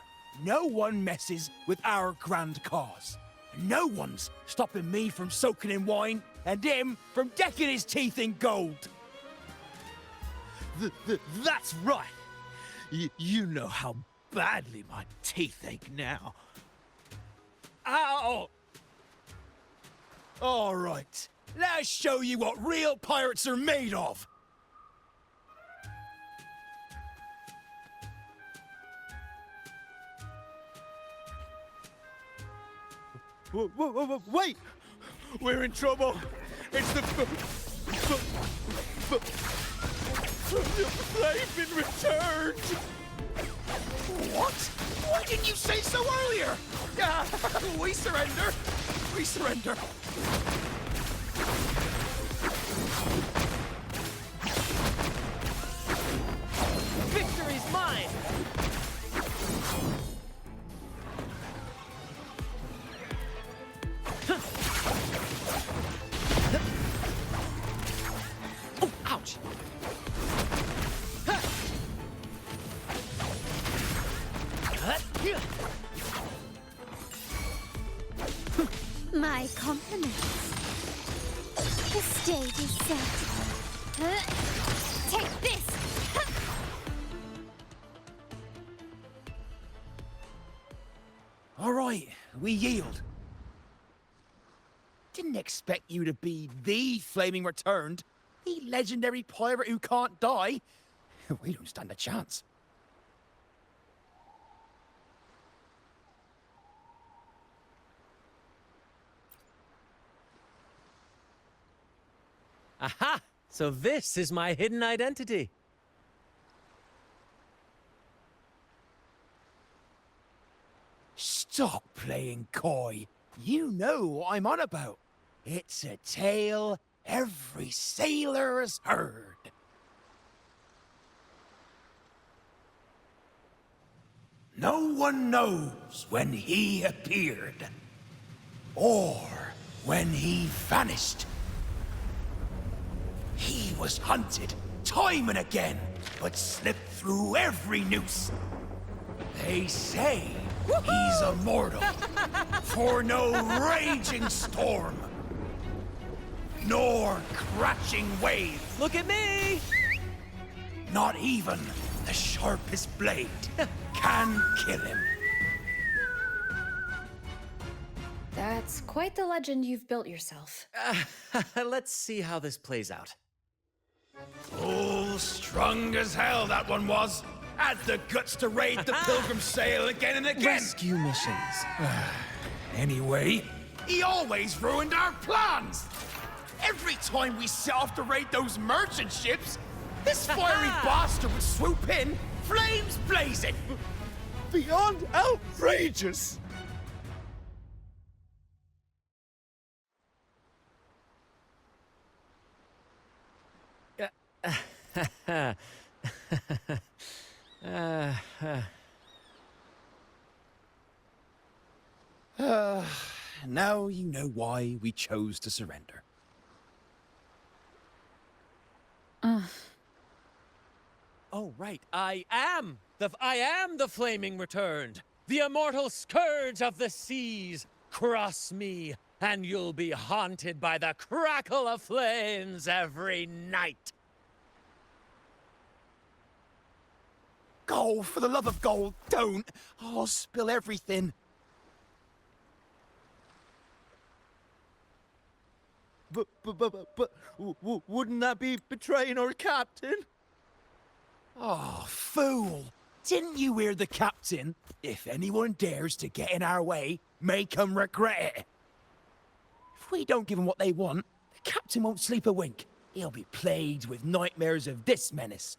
No one messes with our grand cause. No one's stopping me from soaking in wine and him from decking his teeth in gold. That's right. You know how badly my teeth ache now. Ow! All right, let's show you what real pirates are made of. Wait! We're in trouble. It's the they've been returned. What? Why didn't you say so earlier? We surrender. We surrender. Victory's mine! Oh, ouch! My compliments. The stage is set. Take this! All right, we yield. Didn't expect you to be the Flaming Returned, the legendary pirate who can't die. We don't stand a chance. Aha! So this is my hidden identity. Stop playing coy. You know what I'm on about. It's a tale every sailor has heard. No one knows when he appeared, or when he vanished. He was hunted time and again, but slipped through every noose. They say he's immortal, for no raging storm, nor crashing wave. Look at me! Not even the sharpest blade can kill him. That's quite the legend you've built yourself. Let's see how this plays out. Oh, strong as hell that one was. Had the guts to raid the Pilgrim Sail again and again. Rescue missions. Anyway, he always ruined our plans. Every time we set off to raid those merchant ships, this fiery bastard would swoop in, flames blazing. Beyond outrageous. Now you know why we chose to surrender. Oh, right. I am the Flaming Returned, the immortal scourge of the seas. Cross me, and you'll be haunted by the crackle of flames every night. Gold, for the love of gold, don't! I'll spill everything. But wouldn't that be betraying our captain? Oh, fool! Didn't you hear the captain? If anyone dares to get in our way, make them regret it. If we don't give them what they want, the captain won't sleep a wink. He'll be plagued with nightmares of this menace.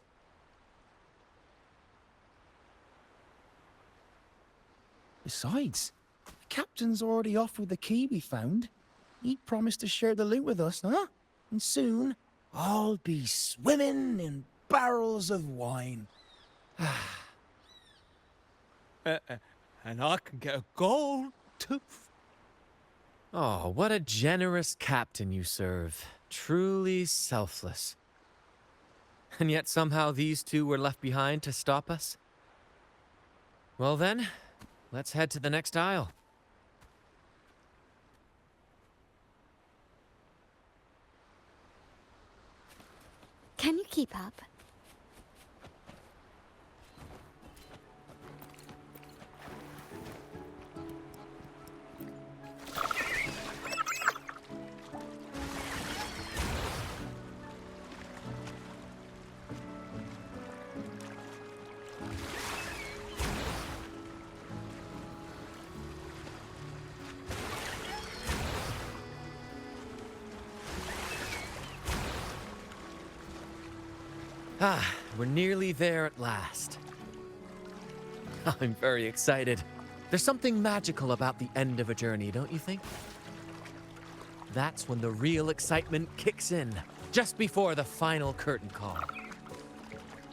Besides, the captain's already offered the key we found. He promised to share the loot with us, huh? And soon, I'll be swimming in barrels of wine. And I can get a gold tooth. Oh, what a generous captain you serve. Truly selfless. And yet somehow these two were left behind to stop us? Well then, let's head to the next aisle. Can you keep up? Ah, we're nearly there at last. I'm very excited. There's something magical about the end of a journey, don't you think? That's when the real excitement kicks in, just before the final curtain call.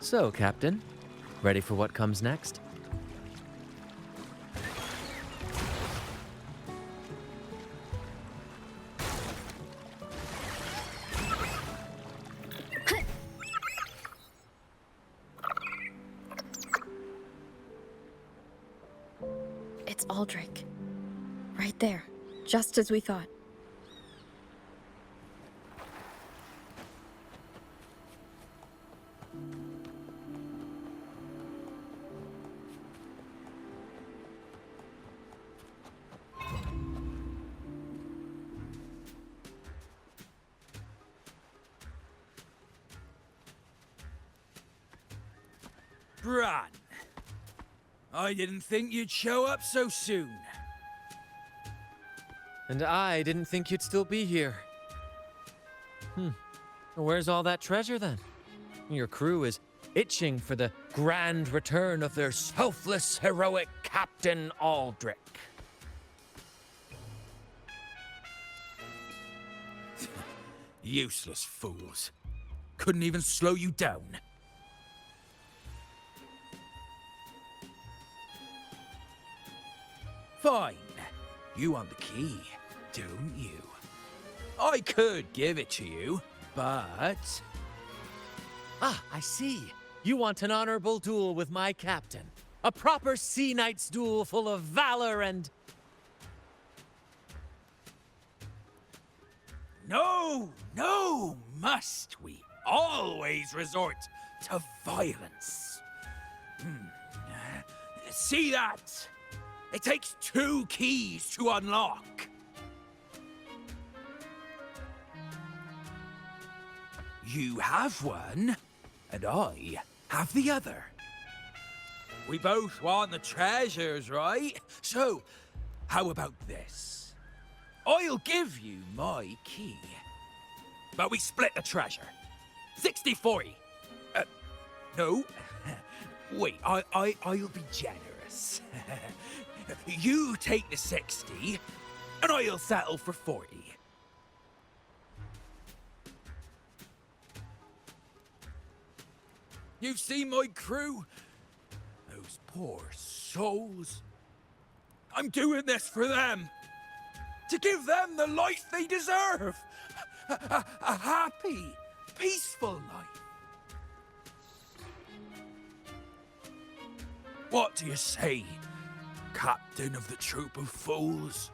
So, Captain, ready for what comes next? Aldrich. Right there, just as we thought. Brant, I didn't think you'd show up so soon. And I didn't think you'd still be here. Where's all that treasure then? Your crew is itching for the grand return of their selfless, heroic Captain Aldrich. Useless fools. Couldn't even slow you down. Fine. You want the key, don't you? I could give it to you, but... Ah, I see. You want an honorable duel with my captain. A proper Sea Knight's duel full of valor and... No, must we always resort to violence? See that? It takes 2 keys to unlock. You have one, and I have the other. We both want the treasures, right? So, how about this? I'll give you my key, but we split the treasure. 60-40. No. Wait, I'll be generous. You take the 60, and I'll settle for 40. You've seen my crew? Those poor souls. I'm doing this for them. To give them the life they deserve. A happy, peaceful life. What do you say, Captain of the Troop of Fools?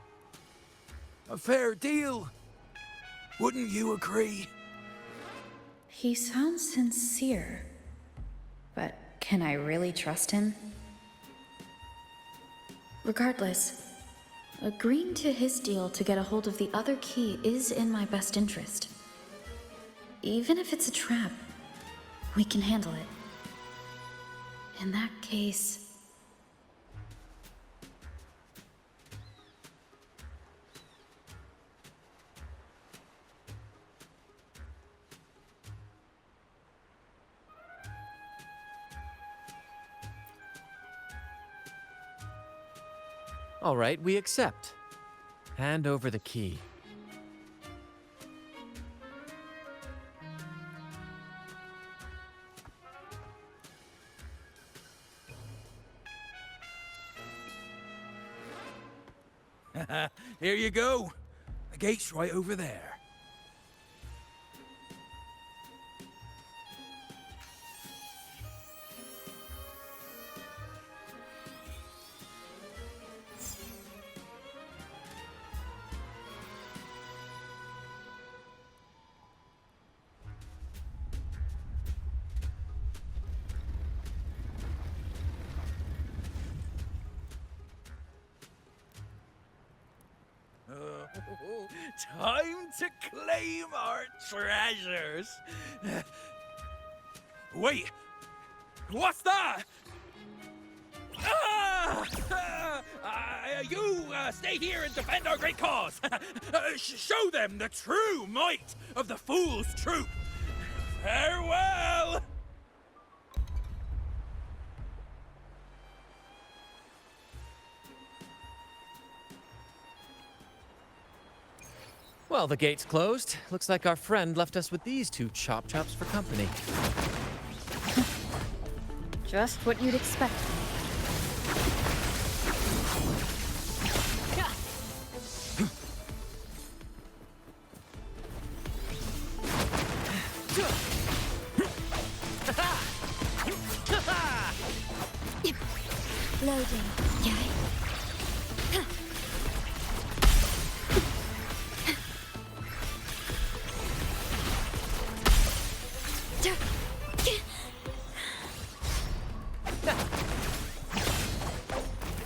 A fair deal, wouldn't you agree? He sounds sincere, but can I really trust him? Regardless, agreeing to his deal to get a hold of the other key is in my best interest. Even if it's a trap, we can handle it. In that case... All right, we accept. Hand over the key. Here you go. The gate's right over there. Time to claim our treasures. Wait, what's that? You stay here and defend our great cause. Show them the true might of the Fool's Troop. Farewell. Well, the gate's closed. Looks like our friend left us with these 2 chop-chops for company. Just what you'd expect. Loading. Yeah.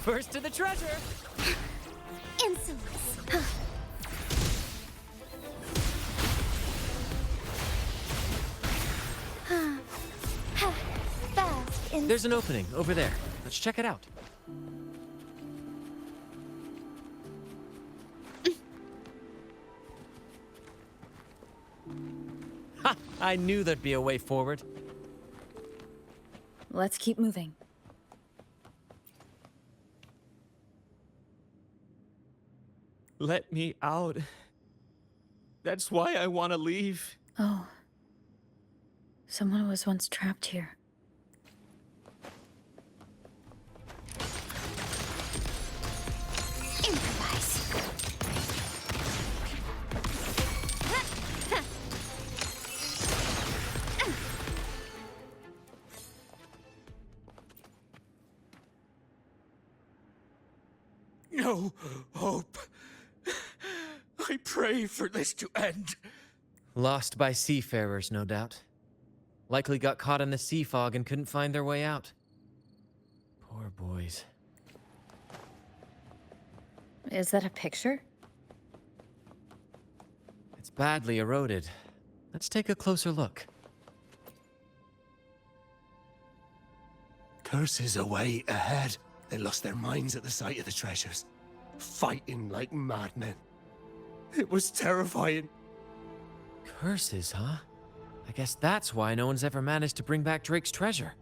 First to the treasure! Insolence. Fast in There's an opening over there. Let's check it out. Ha! I knew there'd be a way forward. Let's keep moving. Let me out. That's why I want to leave. Oh. Someone was once trapped here. improvise. No hope. I pray for this to end. Lost by seafarers, no doubt. Likely got caught in the sea fog and couldn't find their way out. Poor boys. Is that a picture? It's badly eroded. Let's take a closer look. Curses away ahead. They lost their minds at the sight of the treasures, fighting like madmen. It was terrifying. Curses, huh? I guess that's why no one's ever managed to bring back Drake's treasure.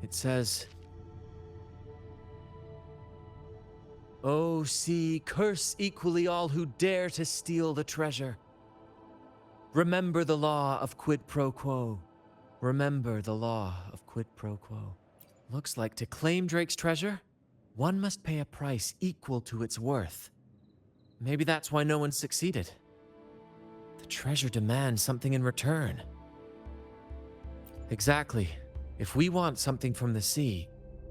It says, "Oh, sea, curse equally all who dare to steal the treasure. Remember the law of quid pro quo. Remember the law of quid pro quo." Looks like to claim Drake's treasure, one must pay a price equal to its worth. Maybe that's why no one succeeded. The treasure demands something in return. Exactly. If we want something from the sea,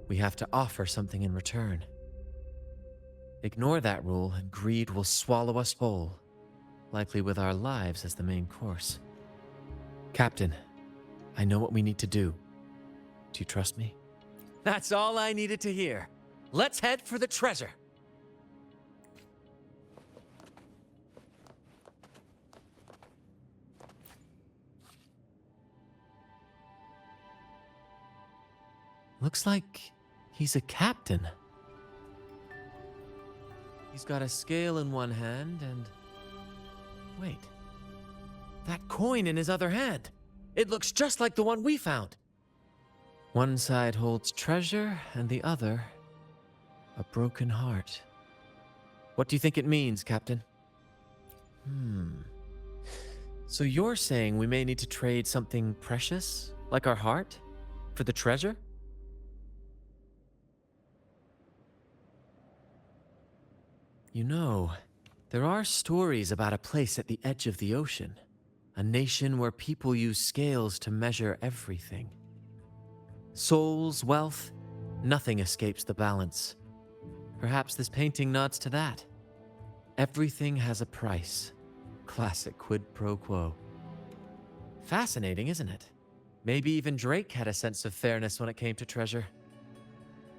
we have to offer something in return. Ignore that rule and greed will swallow us whole, likely with our lives as the main course. Captain, I know what we need to do. Do you trust me? That's all I needed to hear. Let's head for the treasure. Looks like he's a captain. He's got a scale in one hand and... Wait. That coin in his other hand. It looks just like the one we found. One side holds treasure and the other... a broken heart. What do you think it means, Captain? So you're saying we may need to trade something precious, like our heart, for the treasure? You know, there are stories about a place at the edge of the ocean. A nation where people use scales to measure everything. Souls, wealth, nothing escapes the balance. Perhaps this painting nods to that. Everything has a price. Classic quid pro quo. Fascinating, isn't it? Maybe even Drake had a sense of fairness when it came to treasure.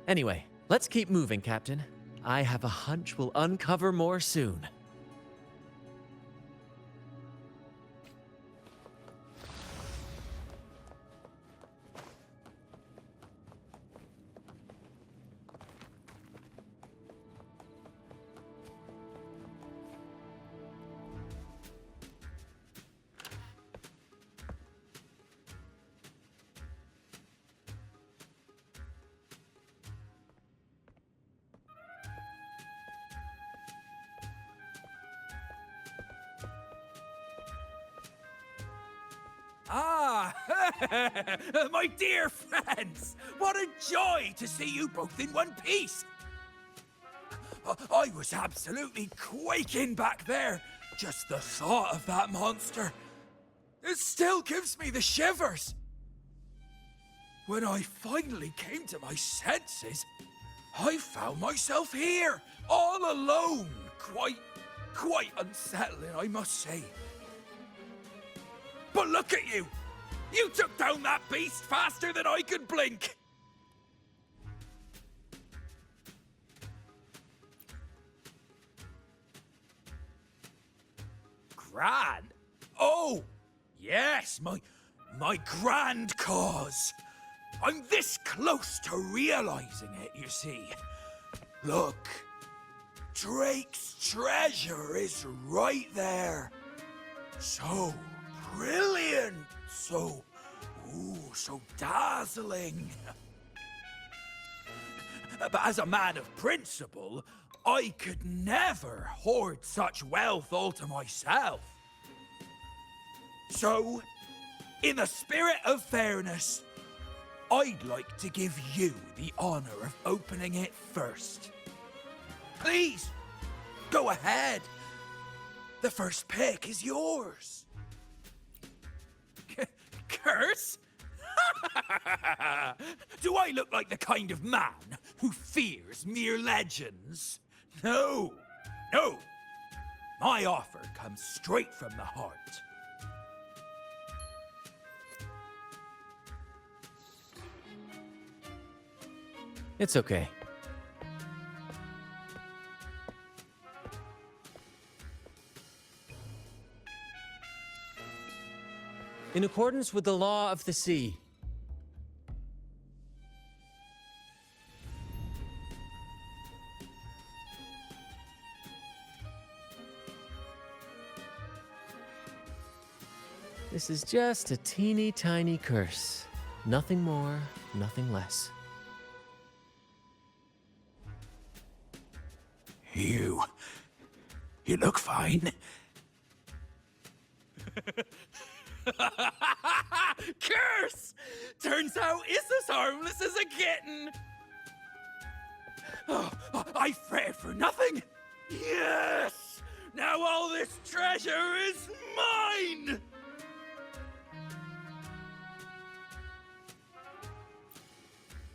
Anyway, let's keep moving, Captain. I have a hunch we'll uncover more soon. Ah, my dear friends, what a joy to see you both in one piece. I was absolutely quaking back there. Just the thought of that monster. It still gives me the shivers. when I finally came to my senses, I found myself here, all alone. Quite unsettling, I must say. But look at you! You took down that beast faster than I could blink! Grand? Oh! Yes, my grand cause. I'm this close to realizing it, you see. Look, Drake's treasure is right there. So brilliant, so dazzling. But as a man of principle, I could never hoard such wealth all to myself. So, in the spirit of fairness, I'd like to give you the honor of opening it first. Please, go ahead. The first pick is yours. Curse? Do I look like the kind of man who fears mere legends? No. My offer comes straight from the heart. It's okay. In accordance with the law of the sea, this is just a teeny tiny curse. Nothing more, nothing less. You look fine. Curse! Turns out it's as harmless as a kitten. Oh, I fretted for nothing. Yes! Now all this treasure is mine!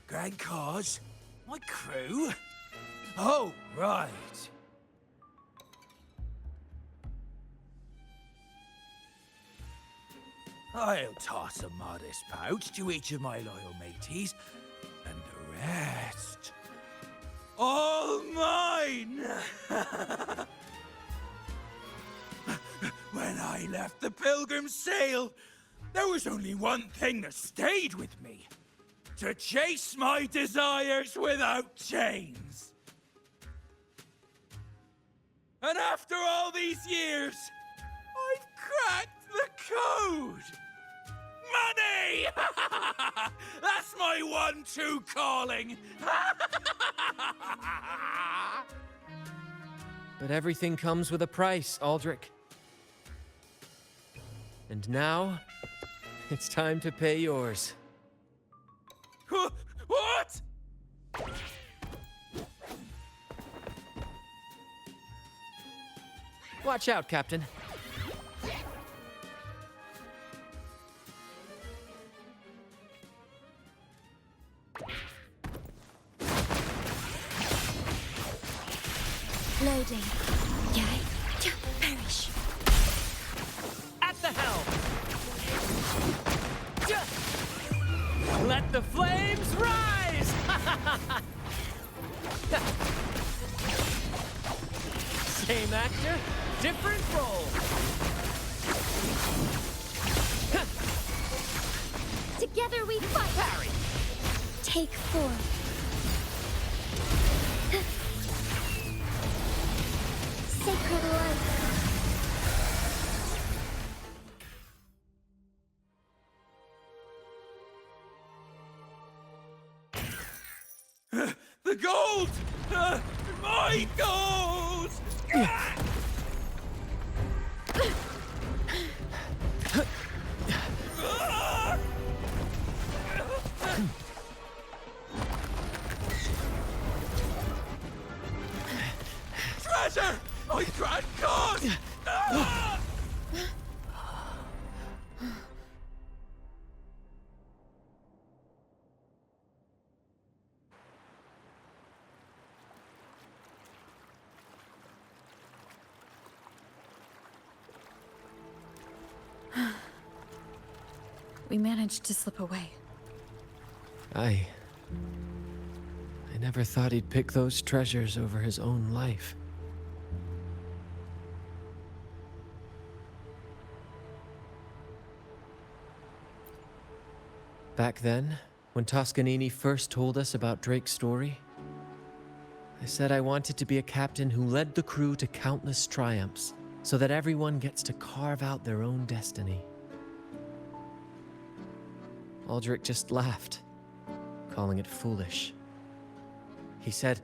Grand cause? My crew? Oh, right. I'll toss a modest pouch to each of my loyal mateys, and the rest, all mine! When I left the Pilgrim's Sail, there was only one thing that stayed with me. To chase my desires without chains. And after all these years, I've cracked the code! Money! That's my one true calling! but everything comes with a price, Aldrich. And now, it's time to pay yours. What? Watch out, Captain. Loading. Yay. Perish. At the helm! Let the flames rise! Same actor, different role. Together we fight. Parry. Take 4. Sacred light. The gold! My gold! Treasure! My grand cause! we managed to slip away. I never thought he'd pick those treasures over his own life. Back then, when Toscanini first told us about Drake's story, I said I wanted to be a captain who led the crew to countless triumphs, so that everyone gets to carve out their own destiny. Aldrich just laughed, calling it foolish. He said,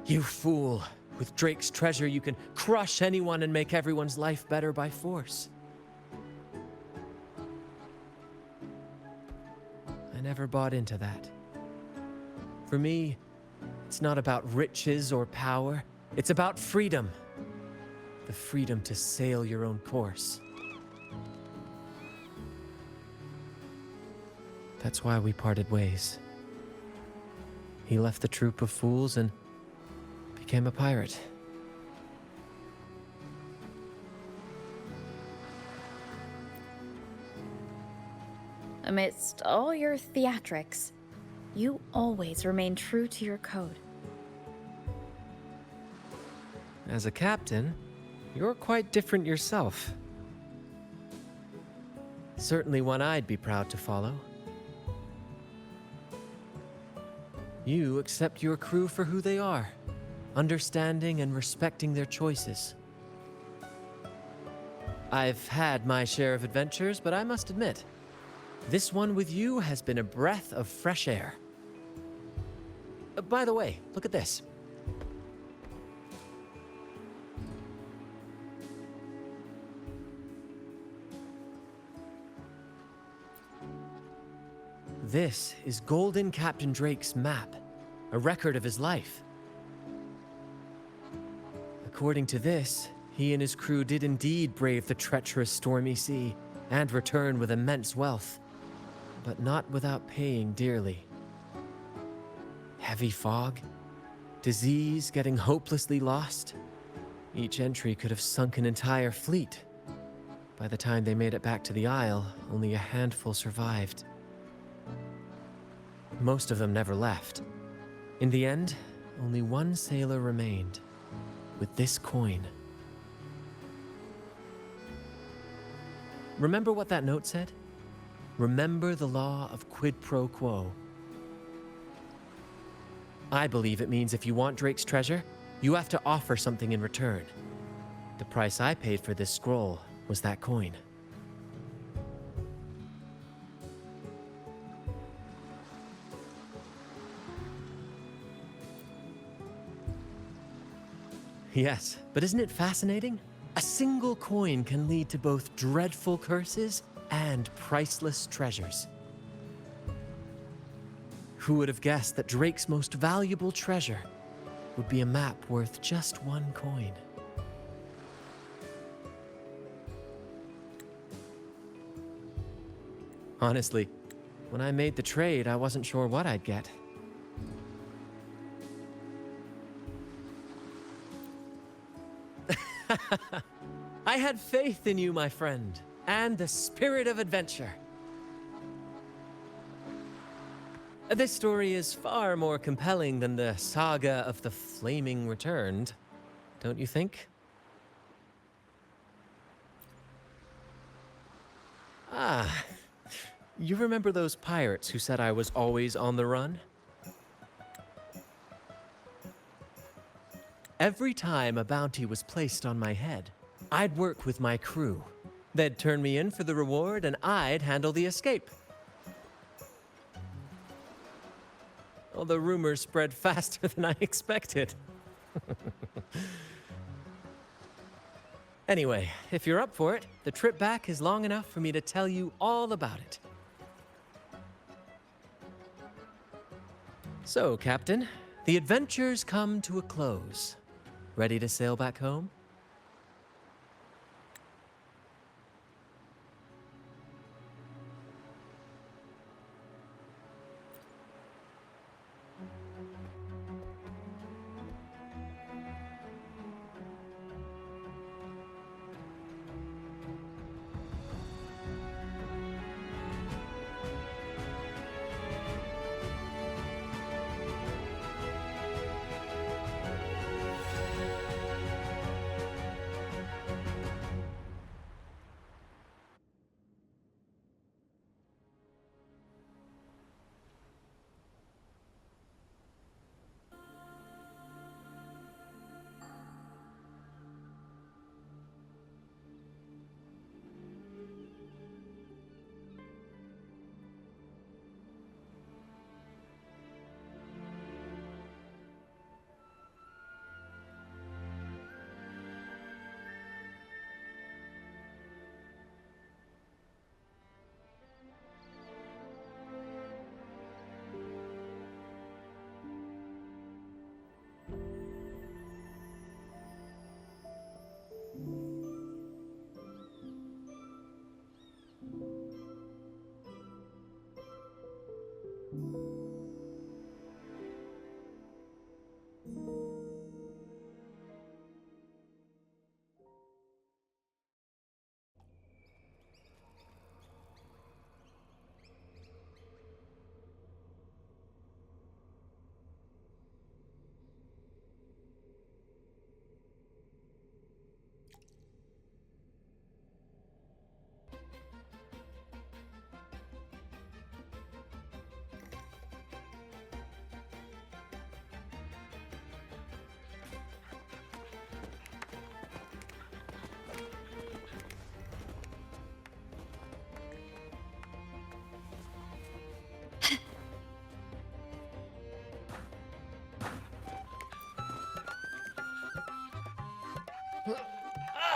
"You fool! With Drake's treasure, you can crush anyone and make everyone's life better by force." I never bought into that. For me, it's not about riches or power. It's about freedom. The freedom to sail your own course. That's why we parted ways. He left the troop of fools and became a pirate. Amidst all your theatrics, you always remain true to your code. As a captain, you're quite different yourself. Certainly one I'd be proud to follow. You accept your crew for who they are, understanding and respecting their choices. I've had my share of adventures, but I must admit, this one with you has been a breath of fresh air. By the way, look at this. This is Golden Captain Drake's map, a record of his life. According to this, he and his crew did indeed brave the treacherous stormy sea and return with immense wealth, but not without paying dearly. Heavy fog, disease, getting hopelessly lost. Each entry could have sunk an entire fleet. By the time they made it back to the Isle, only a handful survived. Most of them never left. In the end, only one sailor remained, with this coin. Remember what that note said? Remember the law of quid pro quo. I believe it means if you want Drake's treasure, you have to offer something in return. The price I paid for this scroll was that coin. Yes, but isn't it fascinating? A single coin can lead to both dreadful curses and priceless treasures. Who would have guessed that Drake's most valuable treasure would be a map worth just one coin? Honestly, when I made the trade, I wasn't sure what I'd get. I had faith in you, my friend, and the spirit of adventure. This story is far more compelling than the saga of the Flaming Returned, don't you think? Ah, you remember those pirates who said I was always on the run? Every time a bounty was placed on my head, I'd work with my crew. They'd turn me in for the reward, and I'd handle the escape. Well, the rumors spread faster than I expected. Anyway, if you're up for it, the trip back is long enough for me to tell you all about it. So, Captain, the adventures come to a close. Ready to sail back home?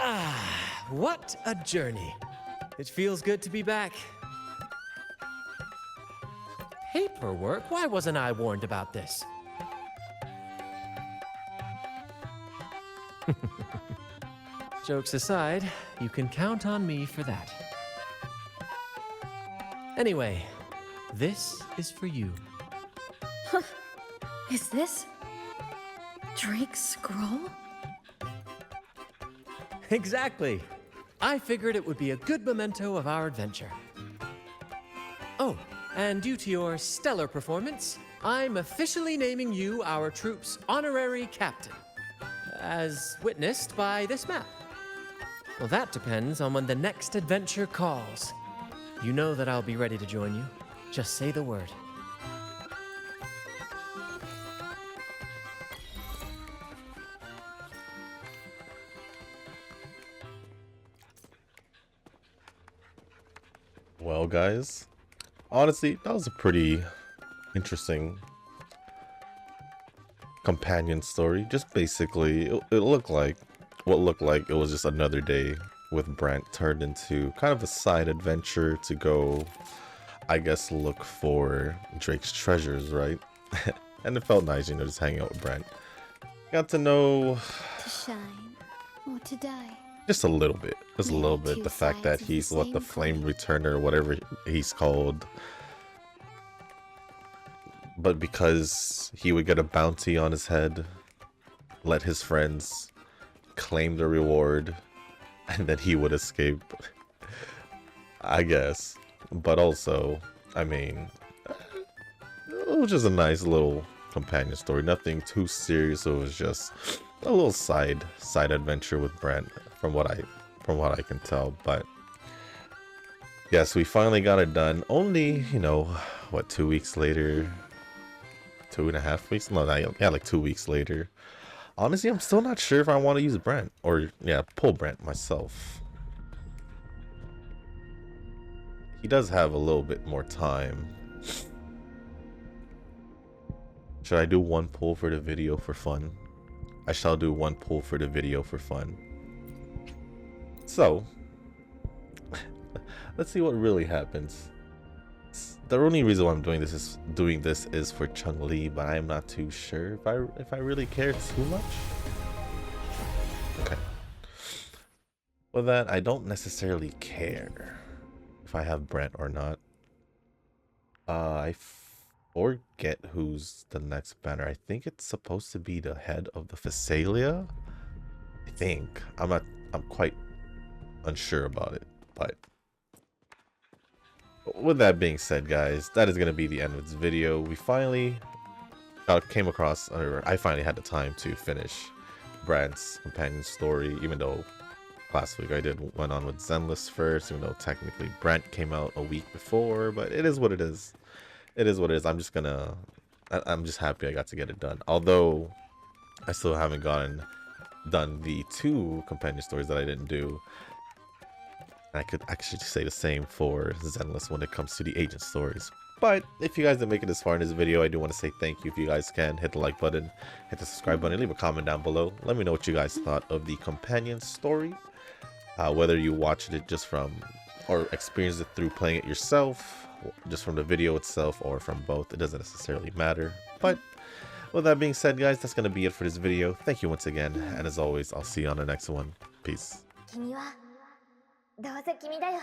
Ah, what a journey. It feels good to be back. Paperwork? Why wasn't I warned about this? Jokes aside, you can count on me for that. Anyway, this is for you. Is this Drake's scroll? Exactly. I figured it would be a good memento of our adventure. Oh, and due to your stellar performance, I'm officially naming you our troop's honorary captain, as witnessed by this map. Well, that depends on when the next adventure calls. You know that I'll be ready to join you. Just say the word. Well, guys, honestly, that was a pretty interesting companion story. Just basically, it looked like it was just another day with Brant turned into kind of a side adventure to go, I guess, look for Drake's treasures, right? And it felt nice, you know, just hanging out with Brant. Got to know To shine or to die. just a little bit. Just a little bit. The fact that he's the flame returner, whatever he's called. But because he would get a bounty on his head, let his friends claim the reward, and then he would escape. I guess. But also, I mean, it was just a nice little companion story. Nothing too serious. It was just a little side adventure with Brant, from what I can tell. But yes, we finally got it done. Only, you know, what, 2 weeks later? 2.5 weeks? No, yeah, like 2 weeks later. Honestly, I'm still not sure if I want to use Brant, or yeah, pull Brant myself. He does have a little bit more time. Should I do one pull for the video for fun? I shall do one pull for the video for fun. So, let's see what really happens. The only reason why I'm doing this is for Chung-Li, but I'm not too sure if I really care too much. Okay. With that, I don't necessarily care if I have Brant or not. I forget who's the next banner. I think it's supposed to be the head of the Phasalia. I think. I'm quite unsure about it, but with that being said, guys, that is going to be the end of this video. We finally came across, or I finally had the time to finish Brant's companion story, even though last week I went on with Zenless first, even though technically Brant came out a week before, but it is what it is. It is what it is. I'm just happy I got to get it done. Although I still haven't done the 2 companion stories that I didn't do. I could actually say the same for Zenless when it comes to the agent stories. But if you guys didn't make it this far in this video, I do want to say thank you. If you guys can, hit the like button, hit the subscribe button, leave a comment down below. Let me know what you guys thought of the companion story. Whether you watched it just from, or experienced it through playing it yourself, just from the video itself, or from both. It doesn't necessarily matter. But with that being said, guys, that's going to be it for this video. Thank you once again. And as always, I'll see you on the next one. Peace. 君はどうせ君だよ。